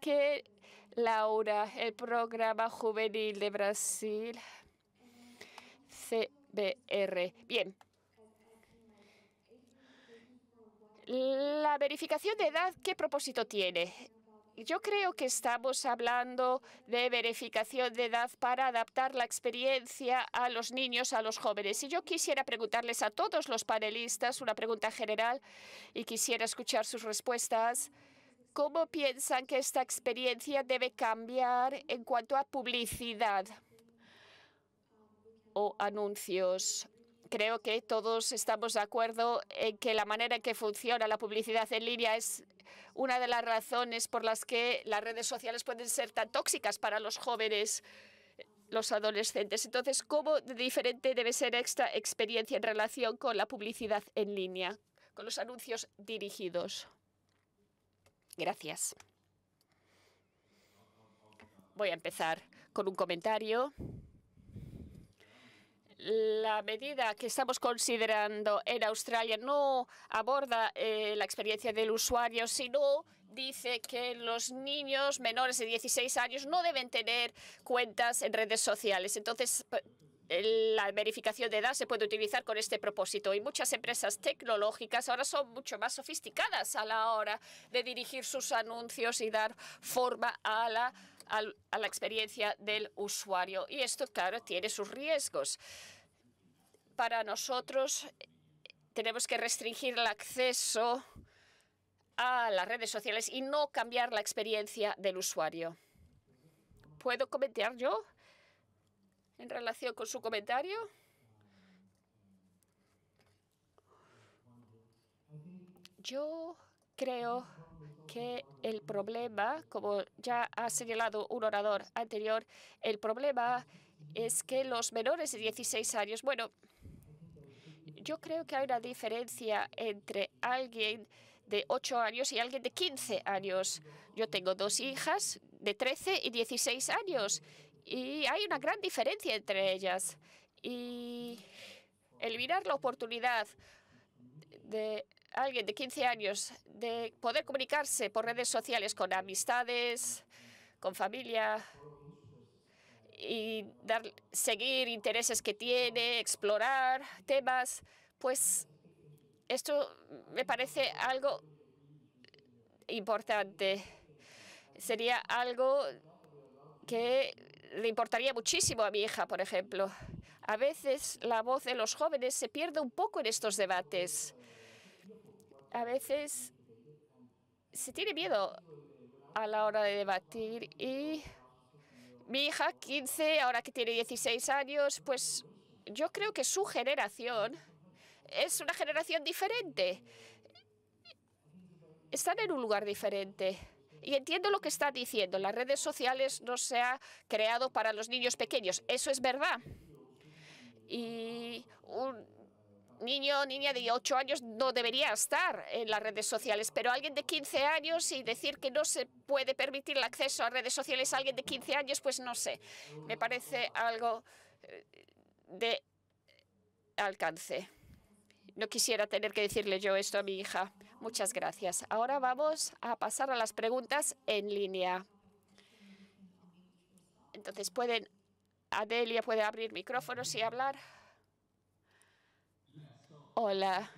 que Laura, el programa juvenil de Brasil, CBR. Bien. La verificación de edad, ¿qué propósito tiene? Yo creo que estamos hablando de verificación de edad para adaptar la experiencia a los niños, a los jóvenes. Y yo quisiera preguntarles a todos los panelistas una pregunta general y quisiera escuchar sus respuestas. ¿Cómo piensan que esta experiencia debe cambiar en cuanto a publicidad o anuncios? Creo que todos estamos de acuerdo en que la manera en que funciona la publicidad en línea es una de las razones por las que las redes sociales pueden ser tan tóxicas para los jóvenes, los adolescentes. Entonces, ¿cómo diferente debe ser esta experiencia en relación con la publicidad en línea, con los anuncios dirigidos? Gracias. Voy a empezar con un comentario. La medida que estamos considerando en Australia no aborda la experiencia del usuario, sino dice que los niños menores de 16 años no deben tener cuentas en redes sociales. Entonces, la verificación de edad se puede utilizar con este propósito. Y muchas empresas tecnológicas ahora son mucho más sofisticadas a la hora de dirigir sus anuncios y dar forma a la experiencia del usuario. Y esto, claro, tiene sus riesgos. Para nosotros, tenemos que restringir el acceso a las redes sociales y no cambiar la experiencia del usuario. ¿Puedo comentar yo en relación con su comentario? Yo creo que el problema, como ya ha señalado un orador anterior, el problema es que los menores de 16 años, bueno, yo creo que hay una diferencia entre alguien de 8 años y alguien de 15 años. Yo tengo dos hijas de 13 y 16 años y hay una gran diferencia entre ellas. Y eliminar la oportunidad de alguien de 15 años de poder comunicarse por redes sociales con amistades, con familia y seguir intereses que tiene, explorar temas, pues esto me parece algo importante. Sería algo que le importaría muchísimo a mi hija, por ejemplo. A veces la voz de los jóvenes se pierde un poco en estos debates. A veces se tiene miedo a la hora de debatir y mi hija, 15, ahora que tiene 16 años, pues yo creo que su generación es una generación diferente. Están en un lugar diferente. Y entiendo lo que está diciendo. Las redes sociales no se han creado para los niños pequeños. Eso es verdad. Y un niño o niña de 8 años no debería estar en las redes sociales, pero alguien de 15 años y decir que no se puede permitir el acceso a redes sociales a alguien de 15 años, pues no sé. Me parece algo de alcance. No quisiera tener que decirle yo esto a mi hija. Muchas gracias. Ahora vamos a pasar a las preguntas en línea. Entonces, Adelia puede abrir micrófonos y hablar. Hola.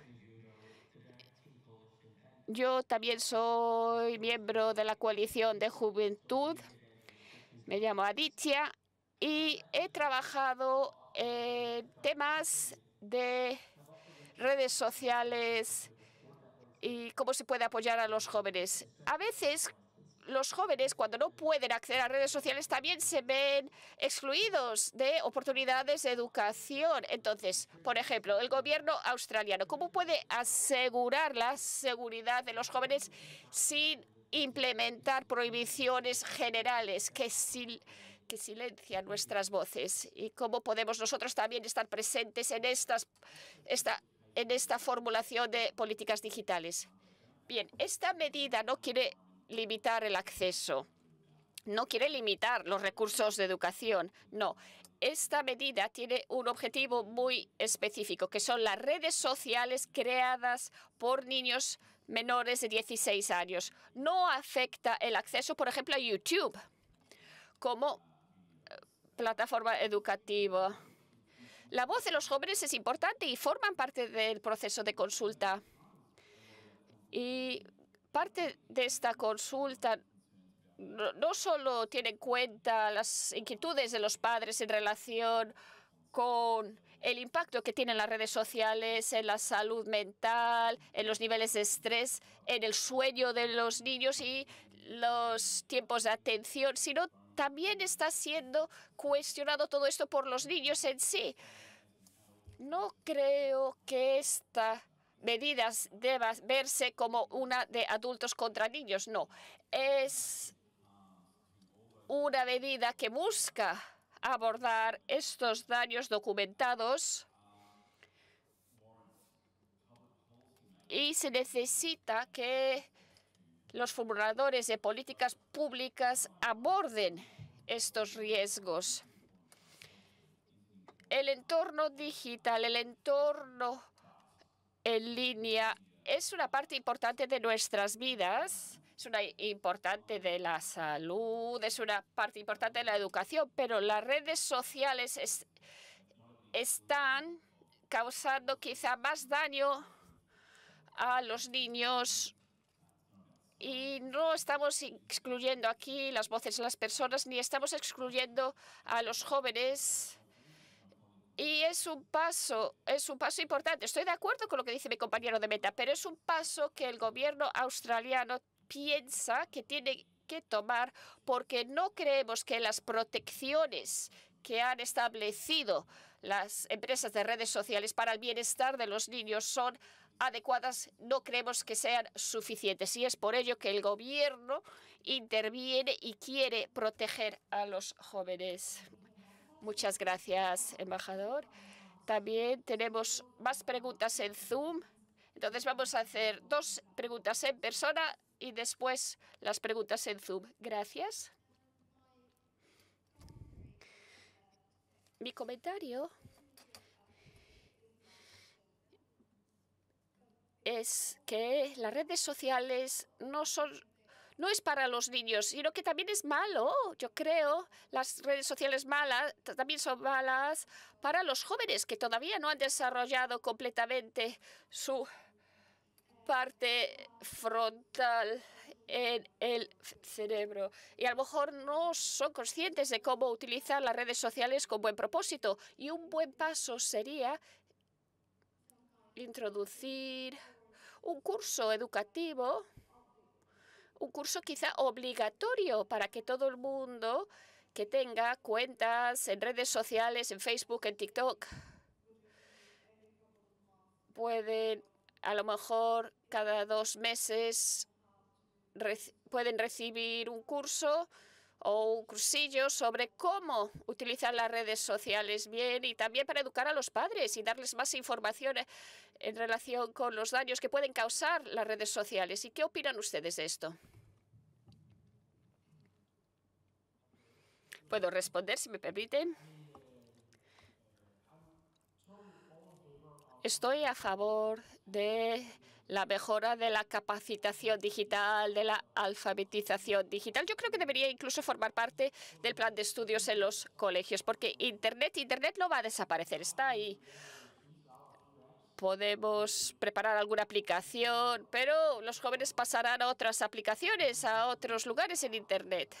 Yo también soy miembro de la Coalición de Juventud. Me llamo Aditya y he trabajado en temas de redes sociales y cómo se puede apoyar a los jóvenes. A veces los jóvenes, cuando no pueden acceder a redes sociales, también se ven excluidos de oportunidades de educación. Entonces, por ejemplo, el gobierno australiano, ¿cómo puede asegurar la seguridad de los jóvenes sin implementar prohibiciones generales que silencian nuestras voces? ¿Y cómo podemos nosotros también estar presentes en esta formulación de políticas digitales? Bien, esta medida no quiere limitar el acceso, no quiere limitar los recursos de educación, no. Esta medida tiene un objetivo muy específico, que son las redes sociales creadas por niños menores de 16 años. No afecta el acceso, por ejemplo, a YouTube como plataforma educativa. La voz de los jóvenes es importante y forman parte del proceso de consulta. Y parte de esta consulta no solo tiene en cuenta las inquietudes de los padres en relación con el impacto que tienen las redes sociales en la salud mental, en los niveles de estrés, en el sueño de los niños y los tiempos de atención, sino también está siendo cuestionado todo esto por los niños en sí. No creo que esta medida deba verse como una de adultos contra niños, no. Es una medida que busca abordar estos daños documentados y se necesita que los formuladores de políticas públicas aborden estos riesgos. El entorno digital, el entorno en línea es una parte importante de nuestras vidas. Es una importante de la salud, es una parte importante de la educación, pero las redes sociales están causando quizá más daño a los niños y no estamos excluyendo aquí las voces de las personas ni estamos excluyendo a los jóvenes. Y es un paso importante. Estoy de acuerdo con lo que dice mi compañero de Meta, pero es un paso que el gobierno australiano piensa que tiene que tomar porque no creemos que las protecciones que han establecido las empresas de redes sociales para el bienestar de los niños son adecuadas, no creemos que sean suficientes. Y es por ello que el gobierno interviene y quiere proteger a los jóvenes. Muchas gracias, embajador. También tenemos más preguntas en Zoom. Entonces vamos a hacer 2 preguntas en persona y después las preguntas en Zoom. Gracias. Mi comentario es que las redes sociales no es para los niños, sino que también es malo, yo creo. Las redes sociales malas también son malas para los jóvenes que todavía no han desarrollado completamente su parte frontal en el cerebro y a lo mejor no son conscientes de cómo utilizar las redes sociales con buen propósito. Y un buen paso sería introducir un curso educativo, un curso quizá obligatorio para que todo el mundo que tenga cuentas en redes sociales, en Facebook, en TikTok, pueden a lo mejor cada 2 meses pueden recibir un curso o un cursillo sobre cómo utilizar las redes sociales bien y también para educar a los padres y darles más información en relación con los daños que pueden causar las redes sociales. ¿Y qué opinan ustedes de esto? ¿Puedo responder, si me permiten? Estoy a favor de la mejora de la capacitación digital, de la alfabetización digital. Yo creo que debería incluso formar parte del plan de estudios en los colegios, porque Internet no va a desaparecer, está ahí. Podemos preparar alguna aplicación, pero los jóvenes pasarán a otras aplicaciones, a otros lugares en Internet,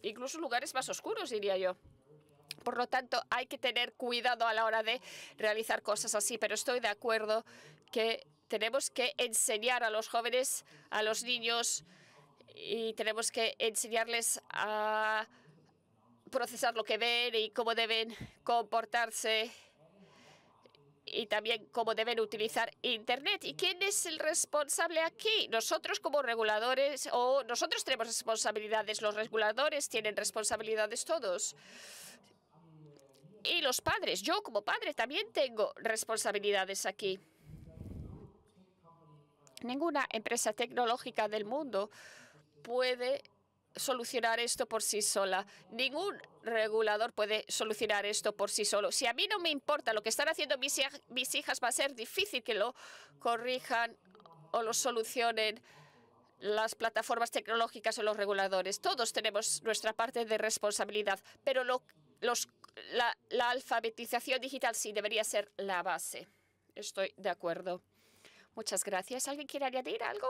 incluso lugares más oscuros, diría yo. Por lo tanto, hay que tener cuidado a la hora de realizar cosas así, pero estoy de acuerdo que tenemos que enseñar a los jóvenes, a los niños, y tenemos que enseñarles a procesar lo que ven y cómo deben comportarse y también cómo deben utilizar Internet. ¿Y quién es el responsable aquí? Nosotros como reguladores, o nosotros tenemos responsabilidades, los reguladores tienen responsabilidades todos. Y los padres, yo como padre también tengo responsabilidades aquí. Ninguna empresa tecnológica del mundo puede solucionar esto por sí sola. Ningún regulador puede solucionar esto por sí solo. Si a mí no me importa lo que están haciendo mis hijas, va a ser difícil que lo corrijan o lo solucionen las plataformas tecnológicas o los reguladores. Todos tenemos nuestra parte de responsabilidad, pero la alfabetización digital sí debería ser la base. Estoy de acuerdo. Muchas gracias. ¿Alguien quiere añadir algo?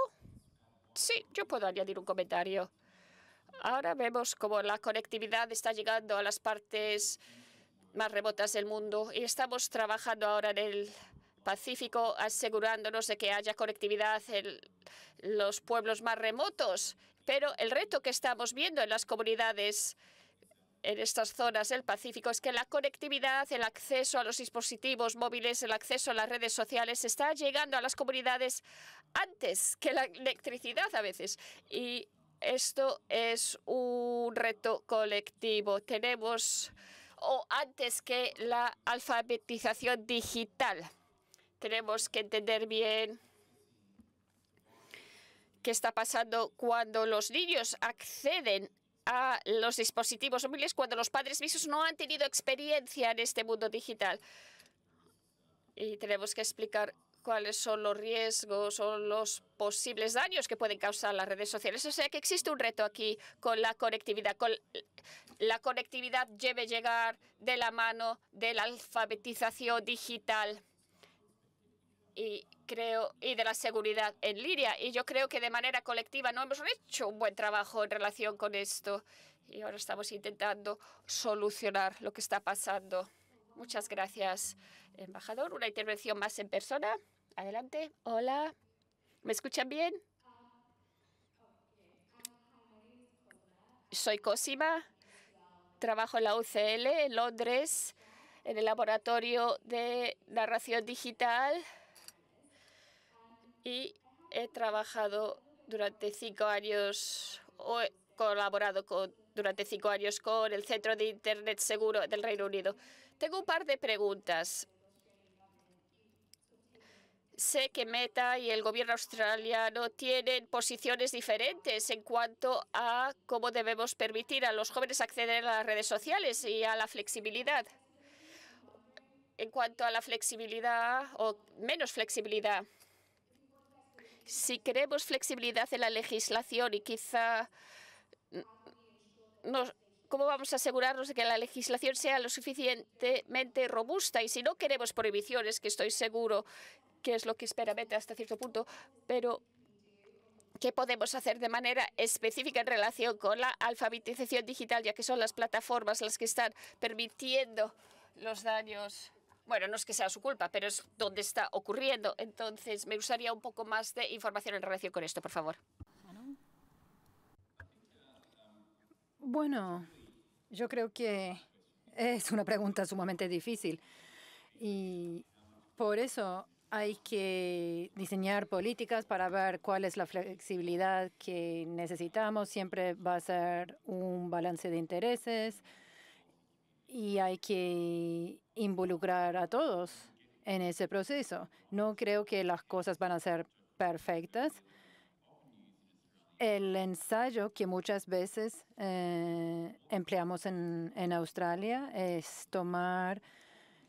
Sí, yo puedo añadir un comentario. Ahora vemos cómo la conectividad está llegando a las partes más remotas del mundo y estamos trabajando ahora en el Pacífico asegurándonos de que haya conectividad en los pueblos más remotos. Pero el reto que estamos viendo en las comunidades en estas zonas del Pacífico es que la conectividad, el acceso a los dispositivos móviles, el acceso a las redes sociales está llegando a las comunidades antes que la electricidad a veces. Y esto es un reto colectivo. O antes que la alfabetización digital. Tenemos que entender bien qué está pasando cuando los niños acceden a los dispositivos móviles, cuando los padres mismos no han tenido experiencia en este mundo digital. Y tenemos que explicar cuáles son los riesgos o los posibles daños que pueden causar las redes sociales. O sea que existe un reto aquí con la conectividad. La conectividad debe llegar de la mano de la alfabetización digital y de la seguridad en línea. Y yo creo que de manera colectiva no hemos hecho un buen trabajo en relación con esto. Y ahora estamos intentando solucionar lo que está pasando. Muchas gracias, embajador. Una intervención más en persona. Adelante. Hola. ¿Me escuchan bien? Soy Cosima. Trabajo en la UCL en Londres, en el laboratorio de narración digital. Y he trabajado durante 5 años, o he colaborado durante 5 años con el Centro de Internet Seguro del Reino Unido. Tengo un par de preguntas. Sé que Meta y el gobierno australiano tienen posiciones diferentes en cuanto a cómo debemos permitir a los jóvenes acceder a las redes sociales y a la flexibilidad. En cuanto a la flexibilidad o menos flexibilidad. Si queremos flexibilidad en la legislación y quizá ¿cómo vamos a asegurarnos de que la legislación sea lo suficientemente robusta? Y si no queremos prohibiciones, que estoy seguro que es lo que espera Meta hasta cierto punto, pero ¿qué podemos hacer de manera específica en relación con la alfabetización digital, ya que son las plataformas las que están permitiendo los daños? Bueno, no es que sea su culpa, pero es donde está ocurriendo. Entonces, me gustaría un poco más de información en relación con esto, por favor. Bueno, yo creo que es una pregunta sumamente difícil y por eso hay que diseñar políticas para ver cuál es la flexibilidad que necesitamos. Siempre va a ser un balance de intereses y hay que involucrar a todos en ese proceso. No creo que las cosas van a ser perfectas. El ensayo que muchas veces empleamos en Australia es tomar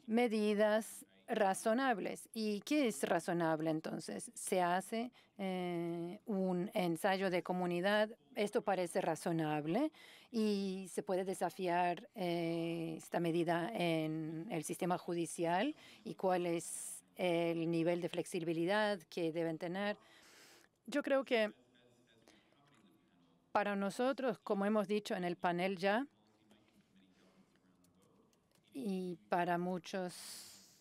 medidas razonables. ¿Y qué es razonable entonces? Se hace un ensayo de comunidad. Esto parece razonable y se puede desafiar esta medida en el sistema judicial y cuál es el nivel de flexibilidad que deben tener. Yo creo que para nosotros, como hemos dicho en el panel ya, y para muchos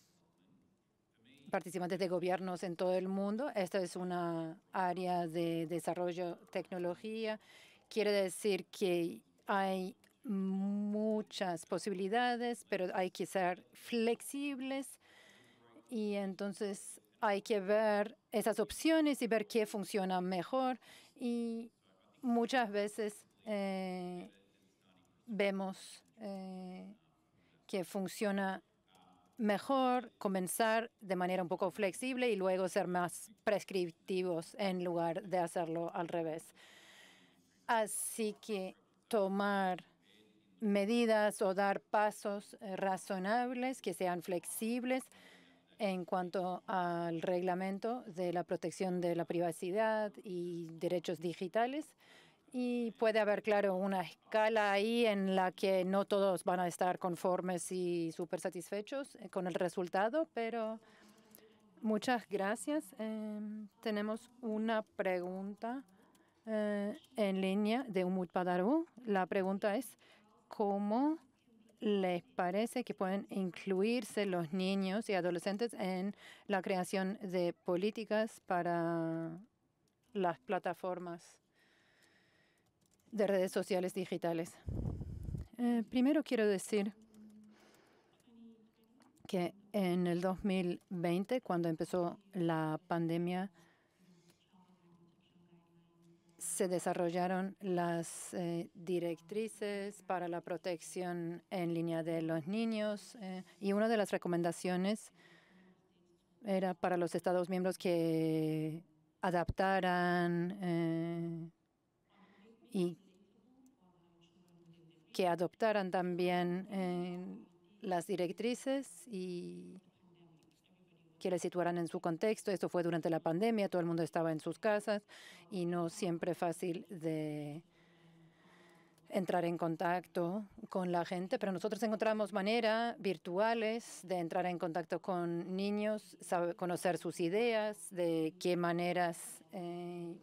participantes de gobiernos en todo el mundo, esta es una área de desarrollo tecnología. Quiere decir que hay muchas posibilidades, pero hay que ser flexibles y entonces hay que ver esas opciones y ver qué funciona mejor. Y muchas veces vemos que funciona mejor comenzar de manera un poco flexible y luego ser más prescriptivos en lugar de hacerlo al revés. Así que tomar medidas o dar pasos razonables que sean flexibles en cuanto al reglamento de la protección de la privacidad y derechos digitales. Y puede haber, claro, una escala ahí en la que no todos van a estar conformes y súper satisfechos con el resultado, pero muchas gracias. Tenemos una pregunta en línea de Umut Padaru. La pregunta es, ¿cómo les parece que pueden incluirse los niños y adolescentes en la creación de políticas para las plataformas de redes sociales digitales? Primero quiero decir que en el 2020, cuando empezó la pandemia, se desarrollaron las directrices para la protección en línea de los niños y una de las recomendaciones era para los Estados miembros que adaptaran y que adoptaran también las directrices y que les situaran en su contexto. Esto fue durante la pandemia, todo el mundo estaba en sus casas y no siempre fácil de entrar en contacto con la gente, pero nosotros encontramos maneras virtuales de entrar en contacto con niños, conocer sus ideas, de qué maneras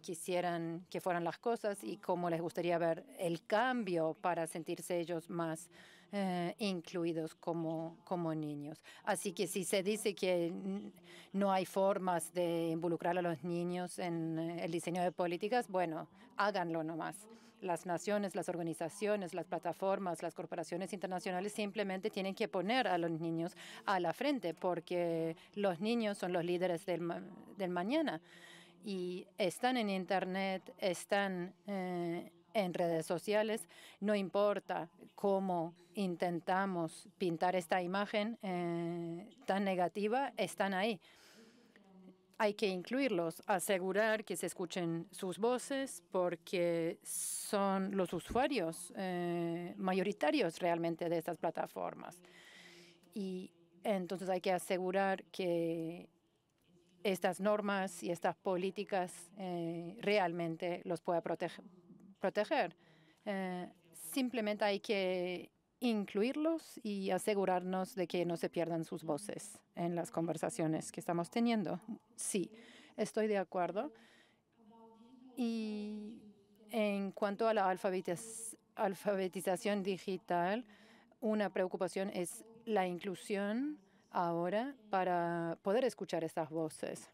quisieran que fueran las cosas y cómo les gustaría ver el cambio para sentirse ellos más incluidos como niños. Así que si se dice que no hay formas de involucrar a los niños en el diseño de políticas, bueno, háganlo nomás. Las naciones, las organizaciones, las plataformas, las corporaciones internacionales simplemente tienen que poner a los niños a la frente porque los niños son los líderes del mañana y están en Internet, están en redes sociales. No importa cómo intentamos pintar esta imagen tan negativa, están ahí. Hay que incluirlos, asegurar que se escuchen sus voces porque son los usuarios mayoritarios realmente de estas plataformas. Y entonces hay que asegurar que estas normas y estas políticas realmente los pueda proteger. Simplemente hay que incluirlos y asegurarnos de que no se pierdan sus voces en las conversaciones que estamos teniendo. Sí, estoy de acuerdo. Y en cuanto a la alfabetización digital, una preocupación es la inclusión ahora para poder escuchar estas voces.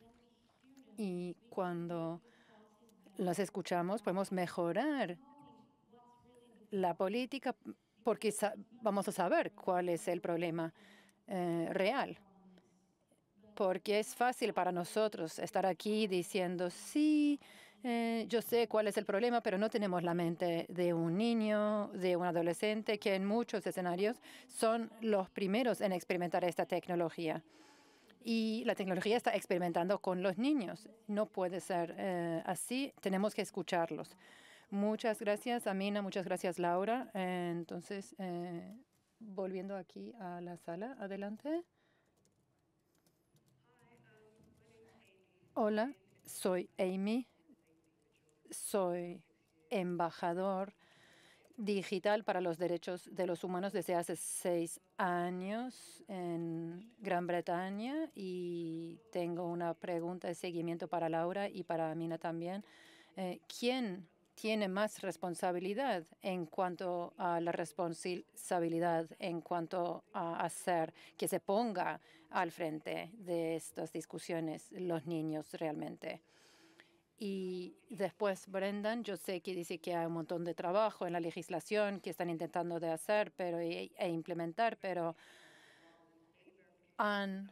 Y cuando las escuchamos, podemos mejorar la política porque vamos a saber cuál es el problema real. Porque es fácil para nosotros estar aquí diciendo, sí, yo sé cuál es el problema, pero no tenemos la mente de un niño, de un adolescente, que en muchos escenarios son los primeros en experimentar esta tecnología. Y la tecnología está experimentando con los niños. No puede ser así. Tenemos que escucharlos. Muchas gracias, Amina. Muchas gracias, Laura. Entonces, volviendo aquí a la sala. Adelante. Hola, soy Amy. Soy embajador digital para los derechos de los humanos desde hace 6 años en Gran Bretaña y tengo una pregunta de seguimiento para Laura y para Amina también. ¿Quién tiene más responsabilidad en cuanto a la responsabilidad, en cuanto a hacer que se ponga al frente de estas discusiones los niños realmente? Y después, Brendan, yo sé que dice que hay un montón de trabajo en la legislación que están intentando de hacer e implementar, pero ¿han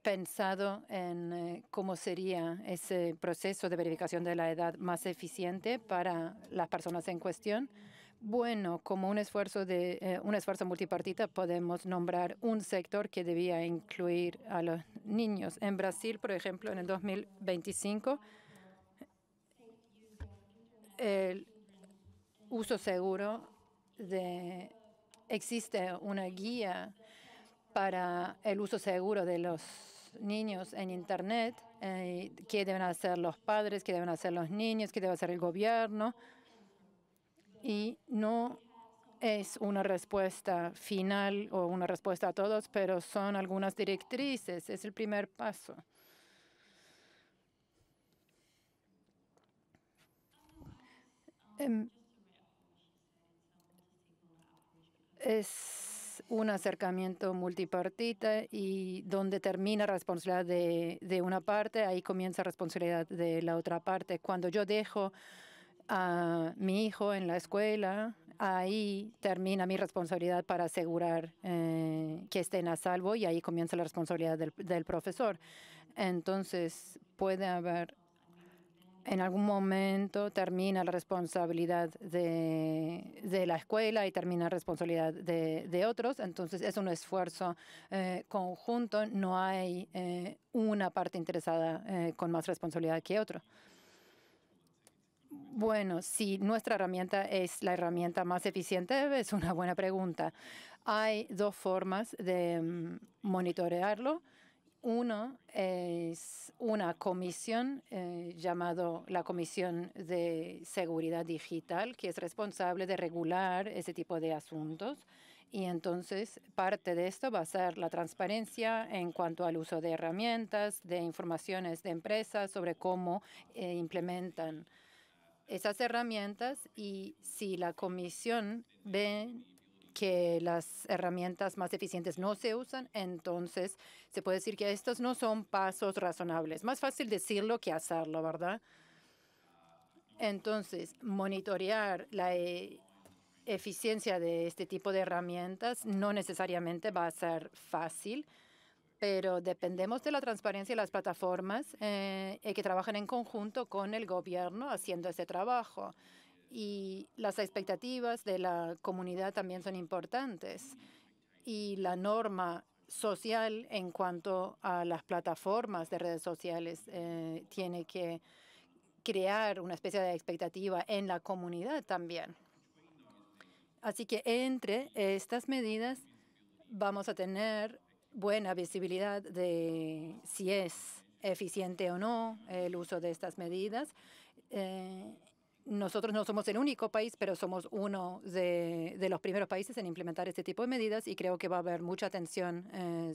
pensado en cómo sería ese proceso de verificación de la edad más eficiente para las personas en cuestión? Bueno, como un esfuerzo multipartita podemos nombrar un sector que debía incluir a los niños. En Brasil, por ejemplo, en el 2025, el uso seguro existe una guía para el uso seguro de los niños en Internet, qué deben hacer los padres, qué deben hacer los niños, qué debe hacer el gobierno. Y no es una respuesta final o una respuesta a todos, pero son algunas directrices. Es el primer paso. Em, Es un acercamiento multipartita y donde termina la responsabilidad de una parte, ahí comienza la responsabilidad de la otra parte. Cuando yo dejo a mi hijo en la escuela, ahí termina mi responsabilidad para asegurar que estén a salvo y ahí comienza la responsabilidad del profesor. Entonces, puede haber, en algún momento termina la responsabilidad de la escuela y termina la responsabilidad de otros. Entonces, es un esfuerzo conjunto. No hay una parte interesada con más responsabilidad que otro. Bueno, si nuestra herramienta es la herramienta más eficiente, es una buena pregunta. Hay dos formas de monitorearlo. Uno es una comisión llamada la Comisión de Seguridad Digital, que es responsable de regular ese tipo de asuntos. Y entonces parte de esto va a ser la transparencia en cuanto al uso de herramientas, de informaciones de empresas sobre cómo implementan esas herramientas, y si la comisión ve que las herramientas más eficientes no se usan, entonces se puede decir que estos no son pasos razonables. Más fácil decirlo que hacerlo, ¿verdad? Entonces, monitorear la eficiencia de este tipo de herramientas no necesariamente va a ser fácil, pero dependemos de la transparencia de las plataformas que trabajan en conjunto con el gobierno haciendo ese trabajo. Y las expectativas de la comunidad también son importantes. Y la norma social en cuanto a las plataformas de redes sociales tiene que crear una especie de expectativa en la comunidad también. Así que entre estas medidas vamos a tener buena visibilidad de si es eficiente o no el uso de estas medidas. Nosotros no somos el único país, pero somos uno de los primeros países en implementar este tipo de medidas y creo que va a haber mucha atención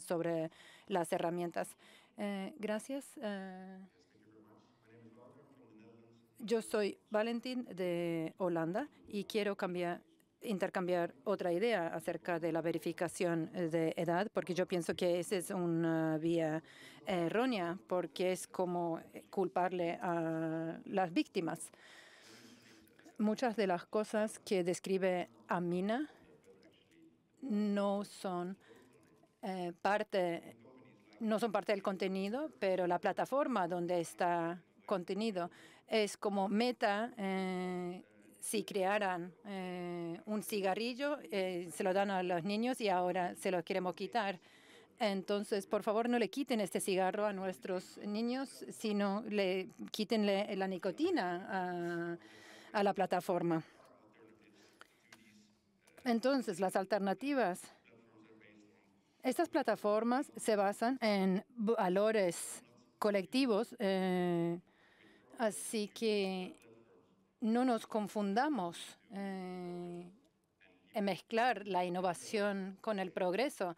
sobre las herramientas. Gracias. Yo soy Valentín de Holanda y quiero intercambiar otra idea acerca de la verificación de edad, porque yo pienso que esa es una vía errónea, porque es como culparle a las víctimas. Muchas de las cosas que describe Amina no son no son parte del contenido, pero la plataforma donde está contenido es como Meta. Si crearan un cigarrillo, se lo dan a los niños y ahora se lo queremos quitar. Entonces, por favor, no le quiten este cigarro a nuestros niños, sino quítenle la nicotina a la plataforma. Entonces, las alternativas. Estas plataformas se basan en valores colectivos, así que no nos confundamos en mezclar la innovación con el progreso.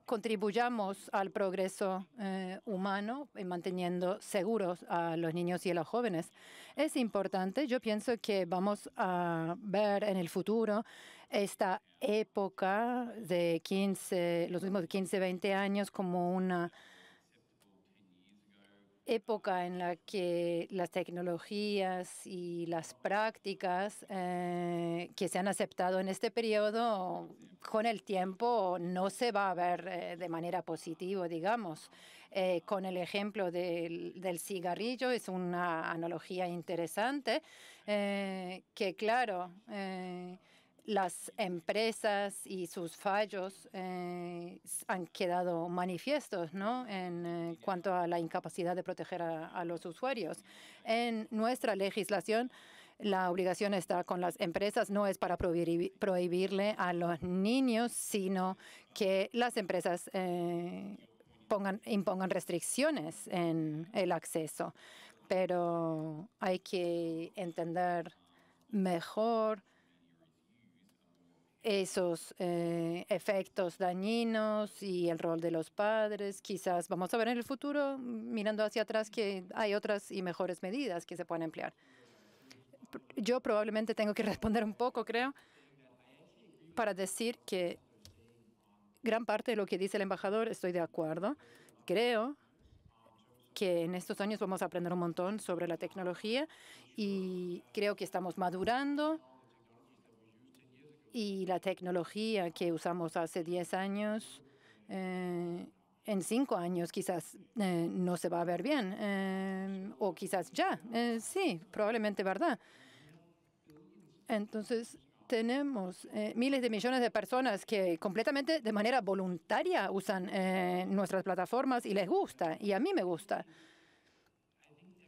Contribuyamos al progreso humano y manteniendo seguros a los niños y a los jóvenes. Es importante. Yo pienso que vamos a ver en el futuro esta época de los últimos 15, 20 años como una época en la que las tecnologías y las prácticas que se han aceptado en este periodo, con el tiempo no se va a ver de manera positiva, digamos. Con el ejemplo del cigarrillo es una analogía interesante que, claro, las empresas y sus fallos han quedado manifiestos, ¿no?, en cuanto a la incapacidad de proteger a los usuarios. En nuestra legislación, la obligación está con las empresas, no es para prohibirle a los niños, sino que las empresas impongan restricciones en el acceso. Pero hay que entender mejor esos efectos dañinos y el rol de los padres. Quizás vamos a ver en el futuro, mirando hacia atrás, que hay otras y mejores medidas que se pueden emplear. yo probablemente tengo que responder un poco, creo, para decir que gran parte de lo que dice el embajador estoy de acuerdo. Creo que en estos años vamos a aprender un montón sobre la tecnología y creo que estamos madurando y la tecnología que usamos hace 10 años, en 5 años quizás no se va a ver bien o quizás ya. Sí, probablemente verdad. Entonces, tenemos miles de millones de personas que completamente de manera voluntaria usan nuestras plataformas y les gusta, y a mí me gusta.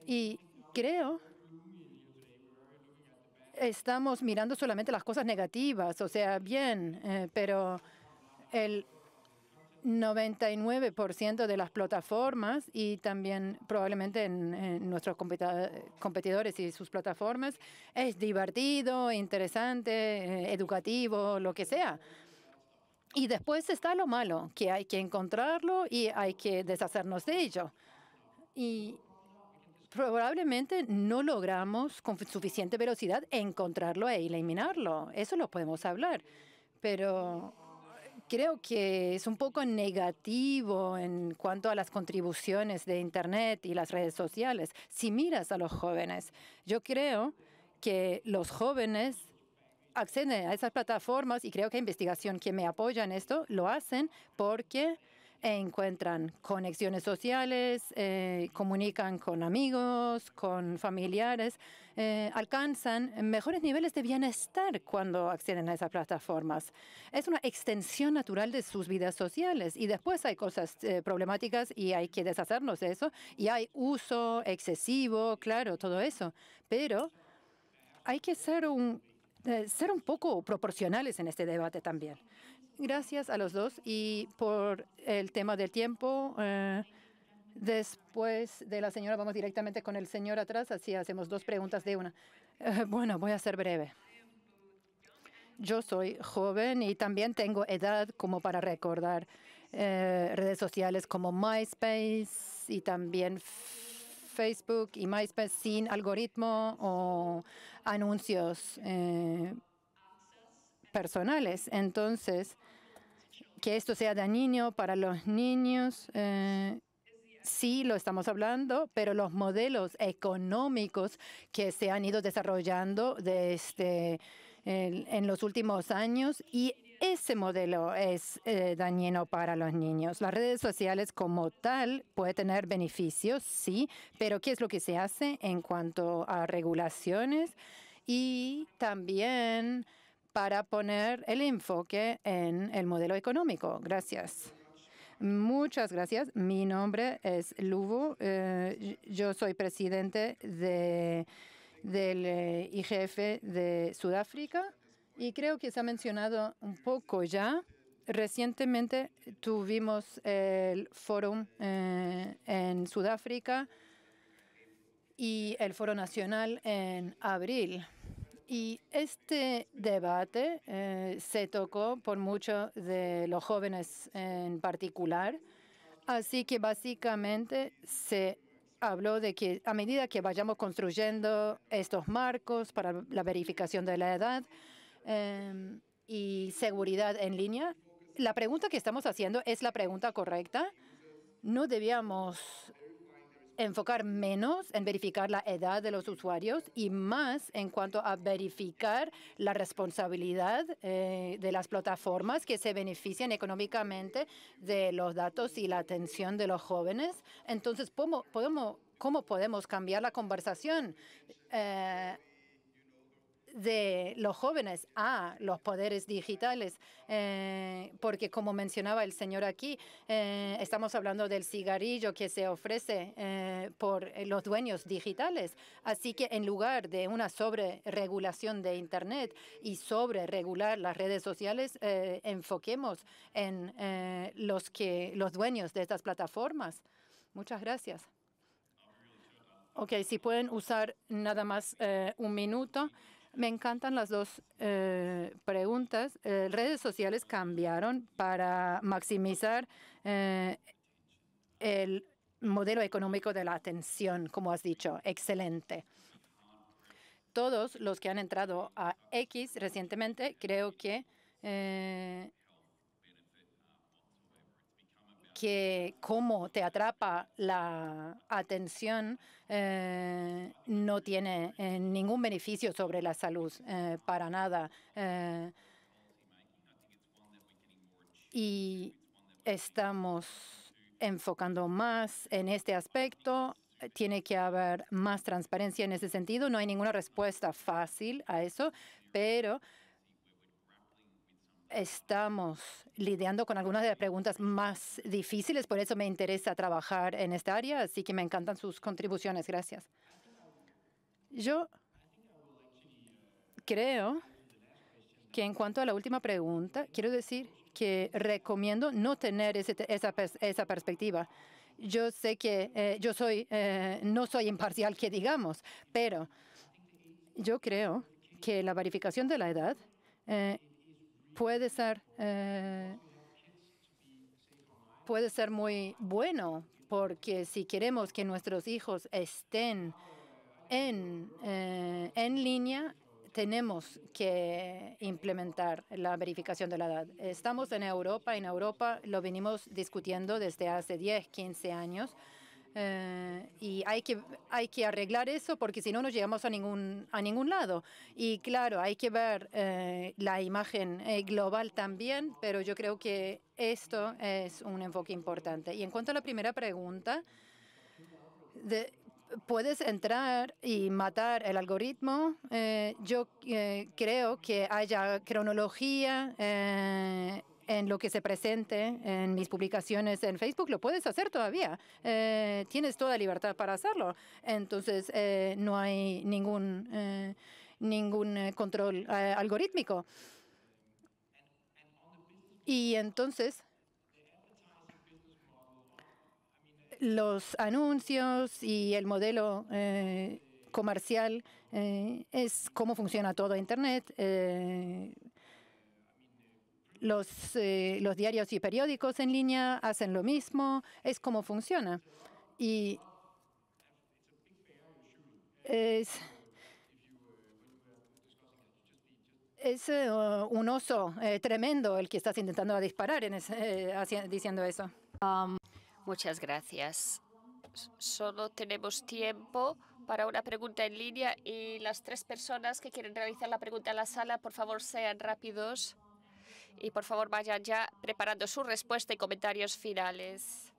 Y creo estamos mirando solamente las cosas negativas, o sea, bien, pero el 99% de las plataformas y también probablemente en nuestros competidores y sus plataformas es divertido, interesante, educativo, lo que sea. Y después está lo malo, que hay que encontrarlo y hay que deshacernos de ello. Y probablemente no logramos con suficiente velocidad encontrarlo e eliminarlo. Eso lo podemos hablar. Pero creo que es un poco negativo en cuanto a las contribuciones de Internet y las redes sociales. Si miras a los jóvenes, yo creo que los jóvenes acceden a esas plataformas y creo que hay investigación que me apoya en esto, lo hacen porque encuentran conexiones sociales, comunican con amigos, con familiares, alcanzan mejores niveles de bienestar cuando acceden a esas plataformas. Es una extensión natural de sus vidas sociales y después hay cosas problemáticas y hay que deshacernos de eso y hay uso excesivo, claro, todo eso, pero hay que ser un poco proporcionales en este debate también. Gracias a los dos y por el tema del tiempo. Después de la señora vamos directamente con el señor atrás, así hacemos 2 preguntas de una. Bueno, voy a ser breve. Yo soy joven y también tengo edad como para recordar redes sociales como MySpace y también Facebook y MySpace sin algoritmo o anuncios personales. Entonces, que esto sea dañino para los niños, sí lo estamos hablando, pero los modelos económicos que se han ido desarrollando en los últimos años y ese modelo es dañino para los niños. Las redes sociales como tal puede tener beneficios, sí, pero ¿qué es lo que se hace en cuanto a regulaciones? Y también para poner el enfoque en el modelo económico. Gracias. Muchas gracias. Mi nombre es Luvo. Yo soy presidente del IGF de Sudáfrica y creo que se ha mencionado un poco ya. Recientemente tuvimos el foro en Sudáfrica y el foro nacional en abril. Y este debate se tocó por muchos de los jóvenes en particular. Así que básicamente se habló de que a medida que vayamos construyendo estos marcos para la verificación de la edad y seguridad en línea, la pregunta que estamos haciendo es la pregunta correcta. No debíamos enfocar menos en verificar la edad de los usuarios y más en cuanto a verificar la responsabilidad de las plataformas que se benefician económicamente de los datos y la atención de los jóvenes. Entonces, ¿cómo podemos cambiar la conversación de los jóvenes a los poderes digitales? Porque como mencionaba el señor aquí, estamos hablando del cigarrillo que se ofrece por los dueños digitales. Así que en lugar de una sobreregulación de Internet y sobreregular las redes sociales, enfoquemos en los dueños de estas plataformas. Muchas gracias. Ok, si pueden usar nada más un minuto. Me encantan las 2 preguntas. Redes sociales cambiaron para maximizar el modelo económico de la atención, como has dicho. Excelente. todos los que han entrado a X recientemente, creo que cómo te atrapa la atención no tiene ningún beneficio sobre la salud, para nada. Y estamos enfocando más en este aspecto. Tiene que haber más transparencia en ese sentido. No hay ninguna respuesta fácil a eso, pero estamos lidiando con algunas de las preguntas más difíciles. Por eso me interesa trabajar en esta área, así que me encantan sus contribuciones. Gracias. Yo creo que en cuanto a la última pregunta, quiero decir que recomiendo no tener esa perspectiva. Yo sé que no soy imparcial, que digamos, pero yo creo que la verificación de la edad puede ser muy bueno, porque si queremos que nuestros hijos estén en línea, tenemos que implementar la verificación de la edad. Estamos en Europa. En Europa lo venimos discutiendo desde hace 10, 15 años. Y hay que arreglar eso, porque si no, no llegamos a ningún lado. Y claro, hay que ver la imagen global también, pero yo creo que esto es un enfoque importante. Y en cuanto a la primera pregunta, ¿puedes entrar y matar el algoritmo? Yo creo que haya cronología en lo que se presente en mis publicaciones en Facebook. Lo puedes hacer todavía. Tienes toda libertad para hacerlo. Entonces, no hay ningún control algorítmico. Y entonces, los anuncios y el modelo comercial es cómo funciona todo Internet. Los diarios y periódicos en línea hacen lo mismo. Es cómo funciona. Y es un oso tremendo el que estás intentando disparar diciendo eso. Muchas gracias. Solo tenemos tiempo para una pregunta en línea y las 3 personas que quieren realizar la pregunta en la sala, por favor, sean rápidos y por favor vayan ya preparando su respuesta y comentarios finales.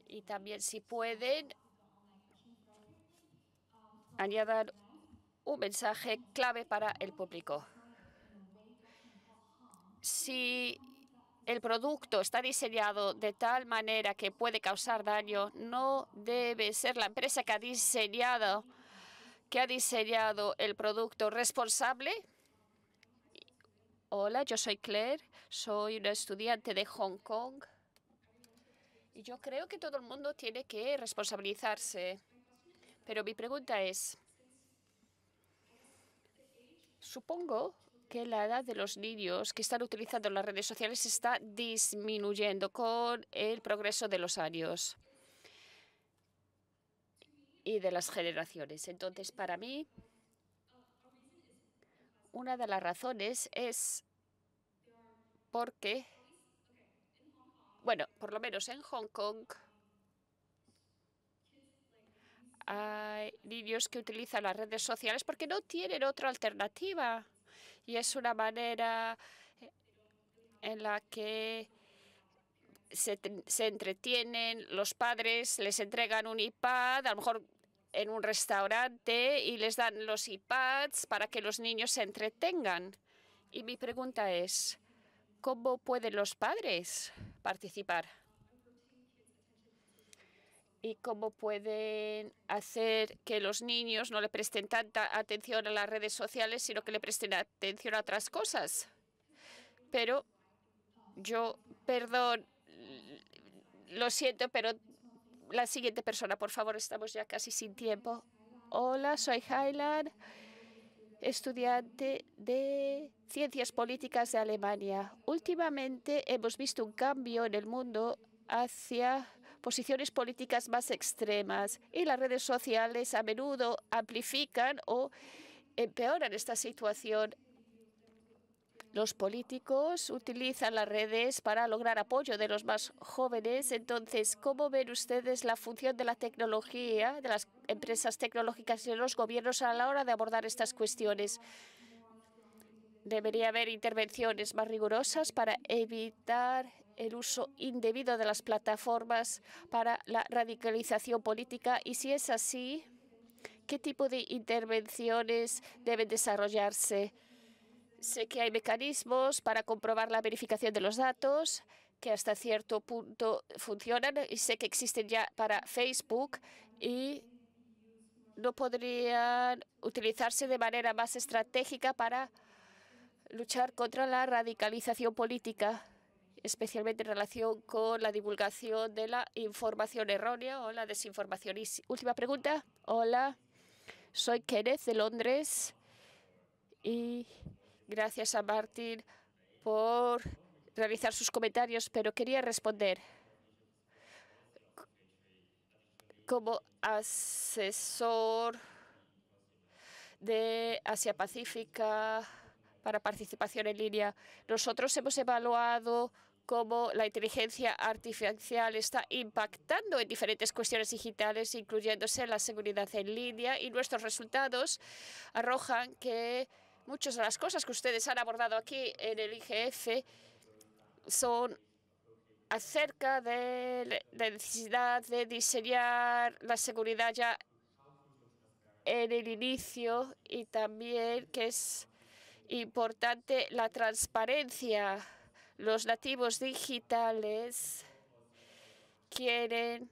Y también, si pueden, añadan un mensaje clave para el público. Si el producto está diseñado de tal manera que puede causar daño, no debe ser la empresa que ha diseñado el producto responsable. Hola, yo soy Claire, soy una estudiante de Hong Kong y yo creo que todo el mundo tiene que responsabilizarse. Pero mi pregunta es, supongo que la edad de los niños que están utilizando las redes sociales está disminuyendo con el progreso de los años y de las generaciones. Entonces, para mí, una de las razones es porque, bueno, por lo menos en Hong Kong, hay niños que utilizan las redes sociales porque no tienen otra alternativa. Y es una manera en la que se entretienen. Los padres les entregan un iPad, a lo mejor en un restaurante, y les dan los iPads para que los niños se entretengan. Y mi pregunta es, ¿cómo pueden los padres participar? ¿Y cómo pueden hacer que los niños no le presten tanta atención a las redes sociales, sino que le presten atención a otras cosas? Pero perdón, lo siento, pero la siguiente persona, por favor, estamos ya casi sin tiempo. Hola, soy Highland, estudiante de Ciencias Políticas de Alemania. Últimamente hemos visto un cambio en el mundo hacia posiciones políticas más extremas y las redes sociales a menudo amplifican o empeoran esta situación. Los políticos utilizan las redes para lograr apoyo de los más jóvenes. Entonces, ¿cómo ven ustedes la función de la tecnología, de las empresas tecnológicas y de los gobiernos a la hora de abordar estas cuestiones? Debería haber intervenciones más rigurosas para evitar el uso indebido de las plataformas para la radicalización política. Y si es así, ¿qué tipo de intervenciones deben desarrollarse? Sé que hay mecanismos para comprobar la verificación de los datos que hasta cierto punto funcionan y sé que existen ya para Facebook y no podrían utilizarse de manera más estratégica para luchar contra la radicalización política, especialmente en relación con la divulgación de la información errónea o la desinformación. Y última pregunta. Hola, soy Kenneth de Londres y gracias a Martin por realizar sus comentarios, pero quería responder como asesor de Asia Pacífica para participación en línea. Nosotros hemos evaluado cómo la inteligencia artificial está impactando en diferentes cuestiones digitales, incluyéndose la seguridad en línea, y nuestros resultados arrojan que muchas de las cosas que ustedes han abordado aquí en el IGF son acerca de la necesidad de diseñar la seguridad ya en el inicio y también que es importante la transparencia. Los nativos digitales quieren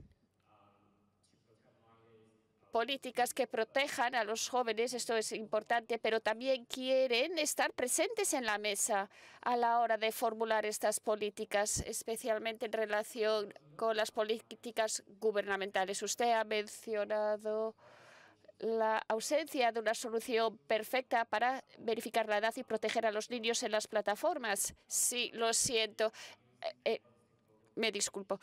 políticas que protejan a los jóvenes, esto es importante, pero también quieren estar presentes en la mesa a la hora de formular estas políticas, especialmente en relación con las políticas gubernamentales. Usted ha mencionado la ausencia de una solución perfecta para verificar la edad y proteger a los niños en las plataformas. Sí, lo siento. Me disculpo.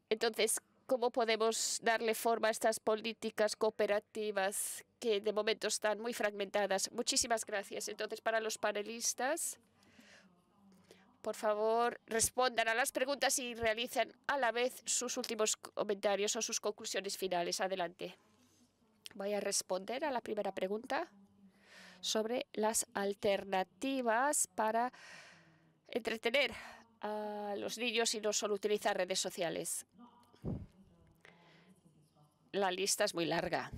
Entonces, ¿cómo podemos darle forma a estas políticas cooperativas que de momento están muy fragmentadas? Muchísimas gracias. Entonces, para los panelistas, por favor, respondan a las preguntas y realicen a la vez sus últimos comentarios o sus conclusiones finales. Adelante. Voy a responder a la primera pregunta sobre las alternativas para entretener a los niños y no solo utilizar redes sociales. La lista es muy larga.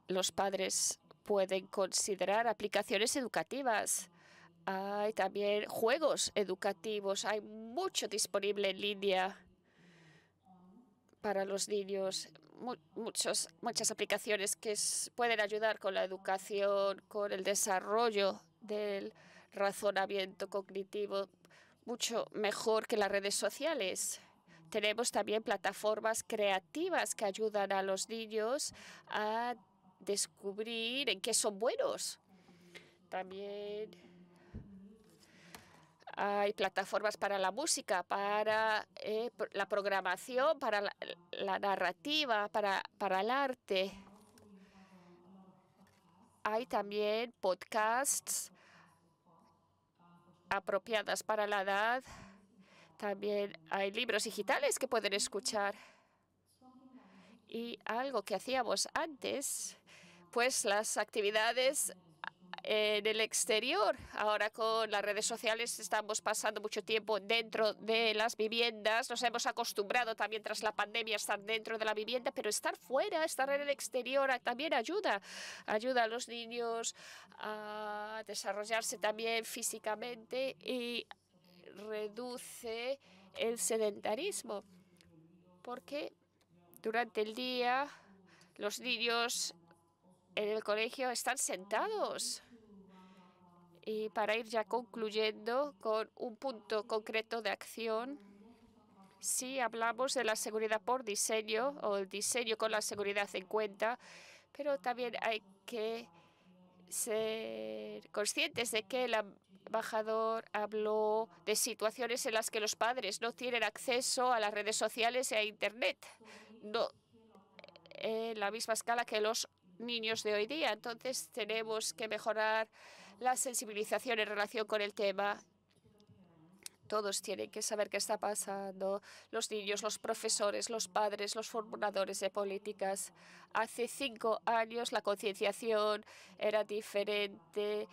Los padres pueden considerar aplicaciones educativas. Hay también juegos educativos. Hay mucho disponible en línea para los niños. Muchas aplicaciones que pueden ayudar con la educación, con el desarrollo del razonamiento cognitivo, mucho mejor que las redes sociales. Tenemos también plataformas creativas que ayudan a los niños a descubrir en qué son buenos. También hay plataformas para la música, para la programación, para la narrativa, para el arte. Hay también podcasts apropiadas para la edad. También hay libros digitales que pueden escuchar. Y algo que hacíamos antes, pues las actividades en el exterior. Ahora con las redes sociales estamos pasando mucho tiempo dentro de las viviendas. Nos hemos acostumbrado también tras la pandemia a estar dentro de la vivienda, pero estar fuera, estar en el exterior también ayuda. Ayuda a los niños a desarrollarse también físicamente y reduce el sedentarismo, porque durante el día los niños en el colegio están sentados. Y para ir ya concluyendo con un punto concreto de acción, sí hablamos de la seguridad por diseño o el diseño con la seguridad en cuenta, pero también hay que ser conscientes de que la embajador habló de situaciones en las que los padres no tienen acceso a las redes sociales y a Internet, no en la misma escala que los niños de hoy día. Entonces tenemos que mejorar la sensibilización en relación con el tema. Todos tienen que saber qué está pasando, los niños, los profesores, los padres, los formuladores de políticas. Hace 5 años la concienciación era diferente.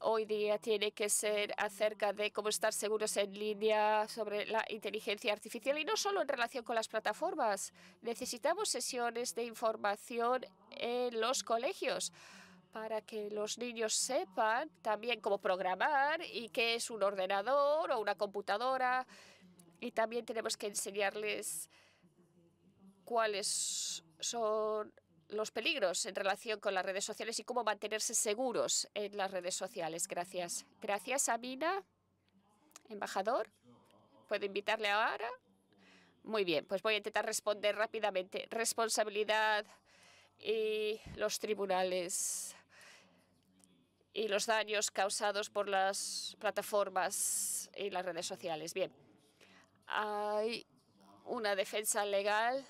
Hoy día tiene que ser acerca de cómo estar seguros en línea sobre la inteligencia artificial y no solo en relación con las plataformas. Necesitamos sesiones de información en los colegios para que los niños sepan también cómo programar y qué es un ordenador o una computadora. Y también tenemos que enseñarles cuáles son los peligros en relación con las redes sociales y cómo mantenerse seguros en las redes sociales. Gracias. Gracias, Amina. Embajador, ¿puedo invitarle ahora? Muy bien, pues voy a intentar responder rápidamente. Responsabilidad y los tribunales y los daños causados por las plataformas y las redes sociales. Bien, hay una defensa legal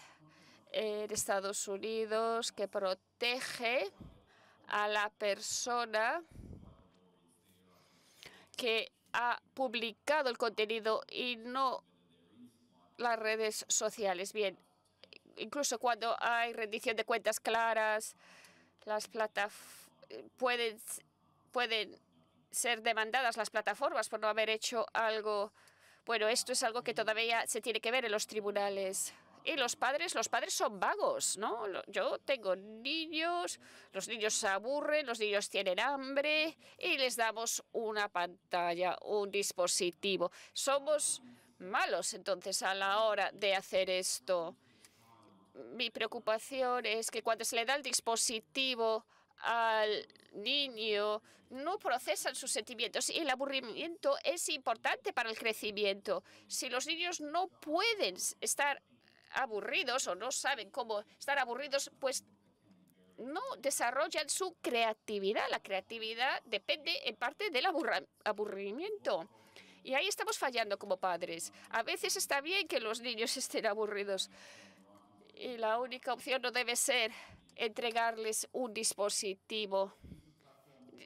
en Estados Unidos que protege a la persona que ha publicado el contenido y no las redes sociales. Bien, incluso cuando hay rendición de cuentas claras, las pueden ser demandadas las plataformas por no haber hecho algo. Bueno, esto es algo que todavía se tiene que ver en los tribunales. Y los padres son vagos, ¿no? Yo tengo niños, los niños se aburren, los niños tienen hambre y les damos una pantalla, un dispositivo. Somos malos, entonces, a la hora de hacer esto. Mi preocupación es que cuando se le da el dispositivo al niño, no procesan sus sentimientos y el aburrimiento es importante para el crecimiento. Si los niños no pueden estar aburridos o no saben cómo estar aburridos, pues no desarrollan su creatividad. La creatividad depende en parte del aburrimiento. Y ahí estamos fallando como padres. A veces está bien que los niños estén aburridos. Y la única opción no debe ser entregarles un dispositivo.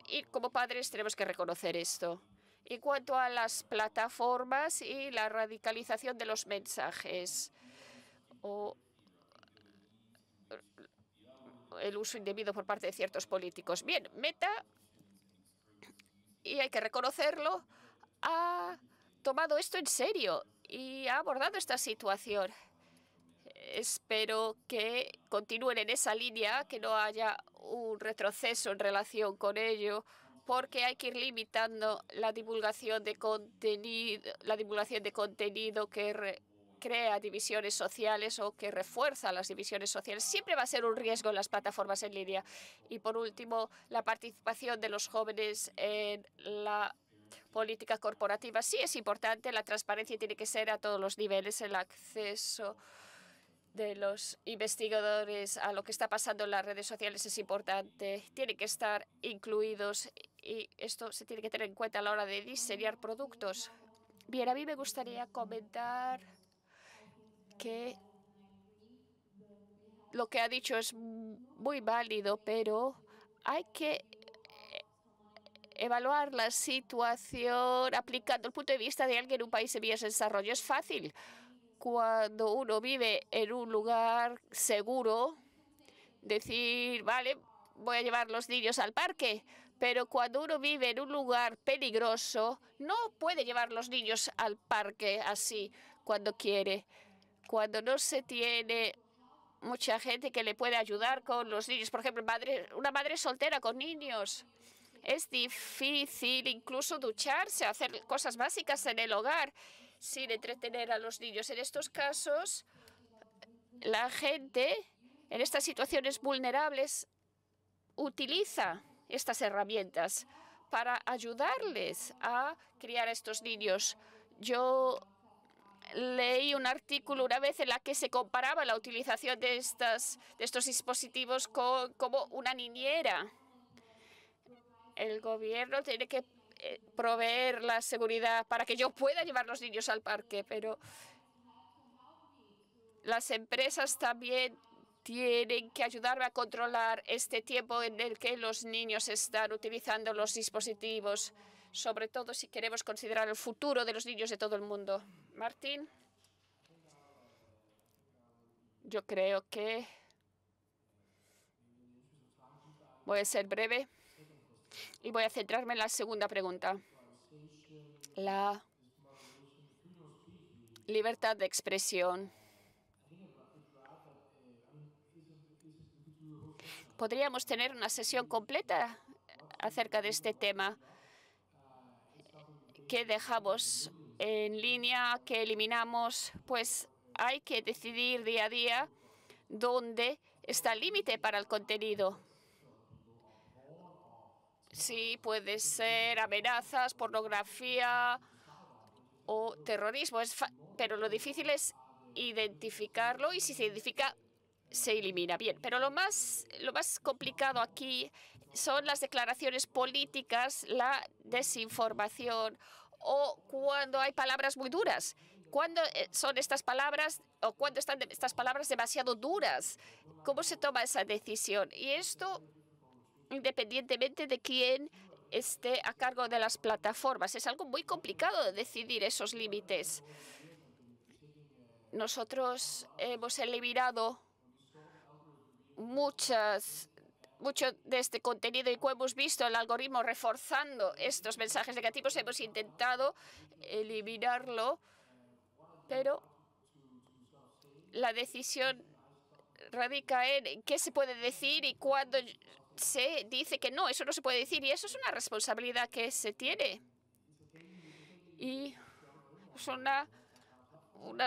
Y como padres tenemos que reconocer esto. En cuanto a las plataformas y la radicalización de los mensajes o el uso indebido por parte de ciertos políticos. Bien, Meta, y hay que reconocerlo, ha tomado esto en serio y ha abordado esta situación. Espero que continúen en esa línea, que no haya un retroceso en relación con ello, porque hay que ir limitando la divulgación de contenido que crea divisiones sociales o que refuerza las divisiones sociales. Siempre va a ser un riesgo en las plataformas en línea. Y por último, la participación de los jóvenes en la política corporativa sí es importante. La transparencia tiene que ser a todos los niveles. El acceso de los investigadores a lo que está pasando en las redes sociales es importante. Tienen que estar incluidos y esto se tiene que tener en cuenta a la hora de diseñar productos. Bien, a mí me gustaría comentar que lo que ha dicho es muy válido, pero hay que evaluar la situación aplicando el punto de vista de alguien en un país en vías de desarrollo. Es fácil cuando uno vive en un lugar seguro decir, vale, voy a llevar los niños al parque, pero cuando uno vive en un lugar peligroso, no puede llevar los niños al parque así cuando quiere. Cuando no se tiene mucha gente que le puede ayudar con los niños, por ejemplo, una madre soltera con niños, es difícil incluso ducharse, hacer cosas básicas en el hogar sin entretener a los niños. En estos casos, la gente en estas situaciones vulnerables utiliza estas herramientas para ayudarles a criar a estos niños. Yo leí un artículo una vez en la que se comparaba la utilización de estos dispositivos como una niñera. El gobierno tiene que proveer la seguridad para que yo pueda llevar los niños al parque, pero las empresas también tienen que ayudarme a controlar este tiempo en el que los niños están utilizando los dispositivos, sobre todo si queremos considerar el futuro de los niños de todo el mundo. Martín, yo creo que voy a ser breve y voy a centrarme en la segunda pregunta. La libertad de expresión. Podríamos tener una sesión completa acerca de este tema. ¿Qué dejamos en línea? ¿Qué eliminamos? Pues hay que decidir día a día dónde está el límite para el contenido. Sí, puede ser amenazas, pornografía o terrorismo, pero lo difícil es identificarlo y si se identifica, se elimina. Bien, pero lo más complicado aquí son las declaraciones políticas, la desinformación o cuando hay palabras muy duras. ¿Cuándo son estas palabras o cuándo están estas palabras demasiado duras? ¿Cómo se toma esa decisión? Y esto independientemente de quién esté a cargo de las plataformas. Es algo muy complicado decidir esos límites. Nosotros hemos eliminado mucho de este contenido y como hemos visto el algoritmo reforzando estos mensajes negativos, hemos intentado eliminarlo, pero la decisión radica en qué se puede decir y cuándo se dice que no, eso no se puede decir y eso es una responsabilidad que se tiene. Y es una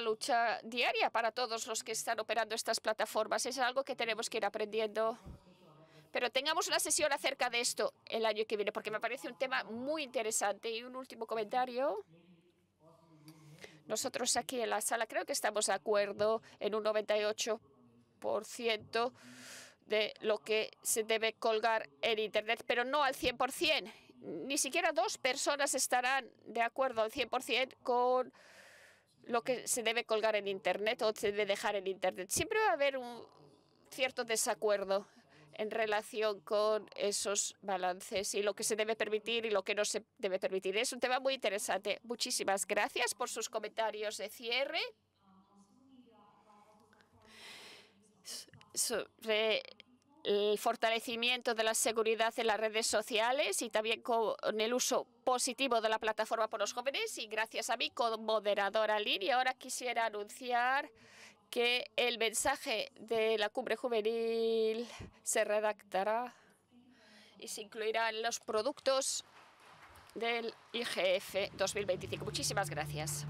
lucha diaria para todos los que están operando estas plataformas. Es algo que tenemos que ir aprendiendo. Pero tengamos una sesión acerca de esto el año que viene, porque me parece un tema muy interesante. Y un último comentario. Nosotros aquí en la sala creo que estamos de acuerdo en un 98% de lo que se debe colgar en Internet, pero no al 100%. Ni siquiera 2 personas estarán de acuerdo al 100% con lo que se debe colgar en Internet o se debe dejar en Internet. Siempre va a haber un cierto desacuerdo en relación con esos balances y lo que se debe permitir y lo que no se debe permitir. Es un tema muy interesante. Muchísimas gracias por sus comentarios de cierre. Sobre el fortalecimiento de la seguridad en las redes sociales y también con el uso positivo de la plataforma por los jóvenes. Y gracias a mí, como moderadora línea, ahora quisiera anunciar que el mensaje de la cumbre juvenil se redactará y se incluirá en los productos del IGF 2025. Muchísimas gracias.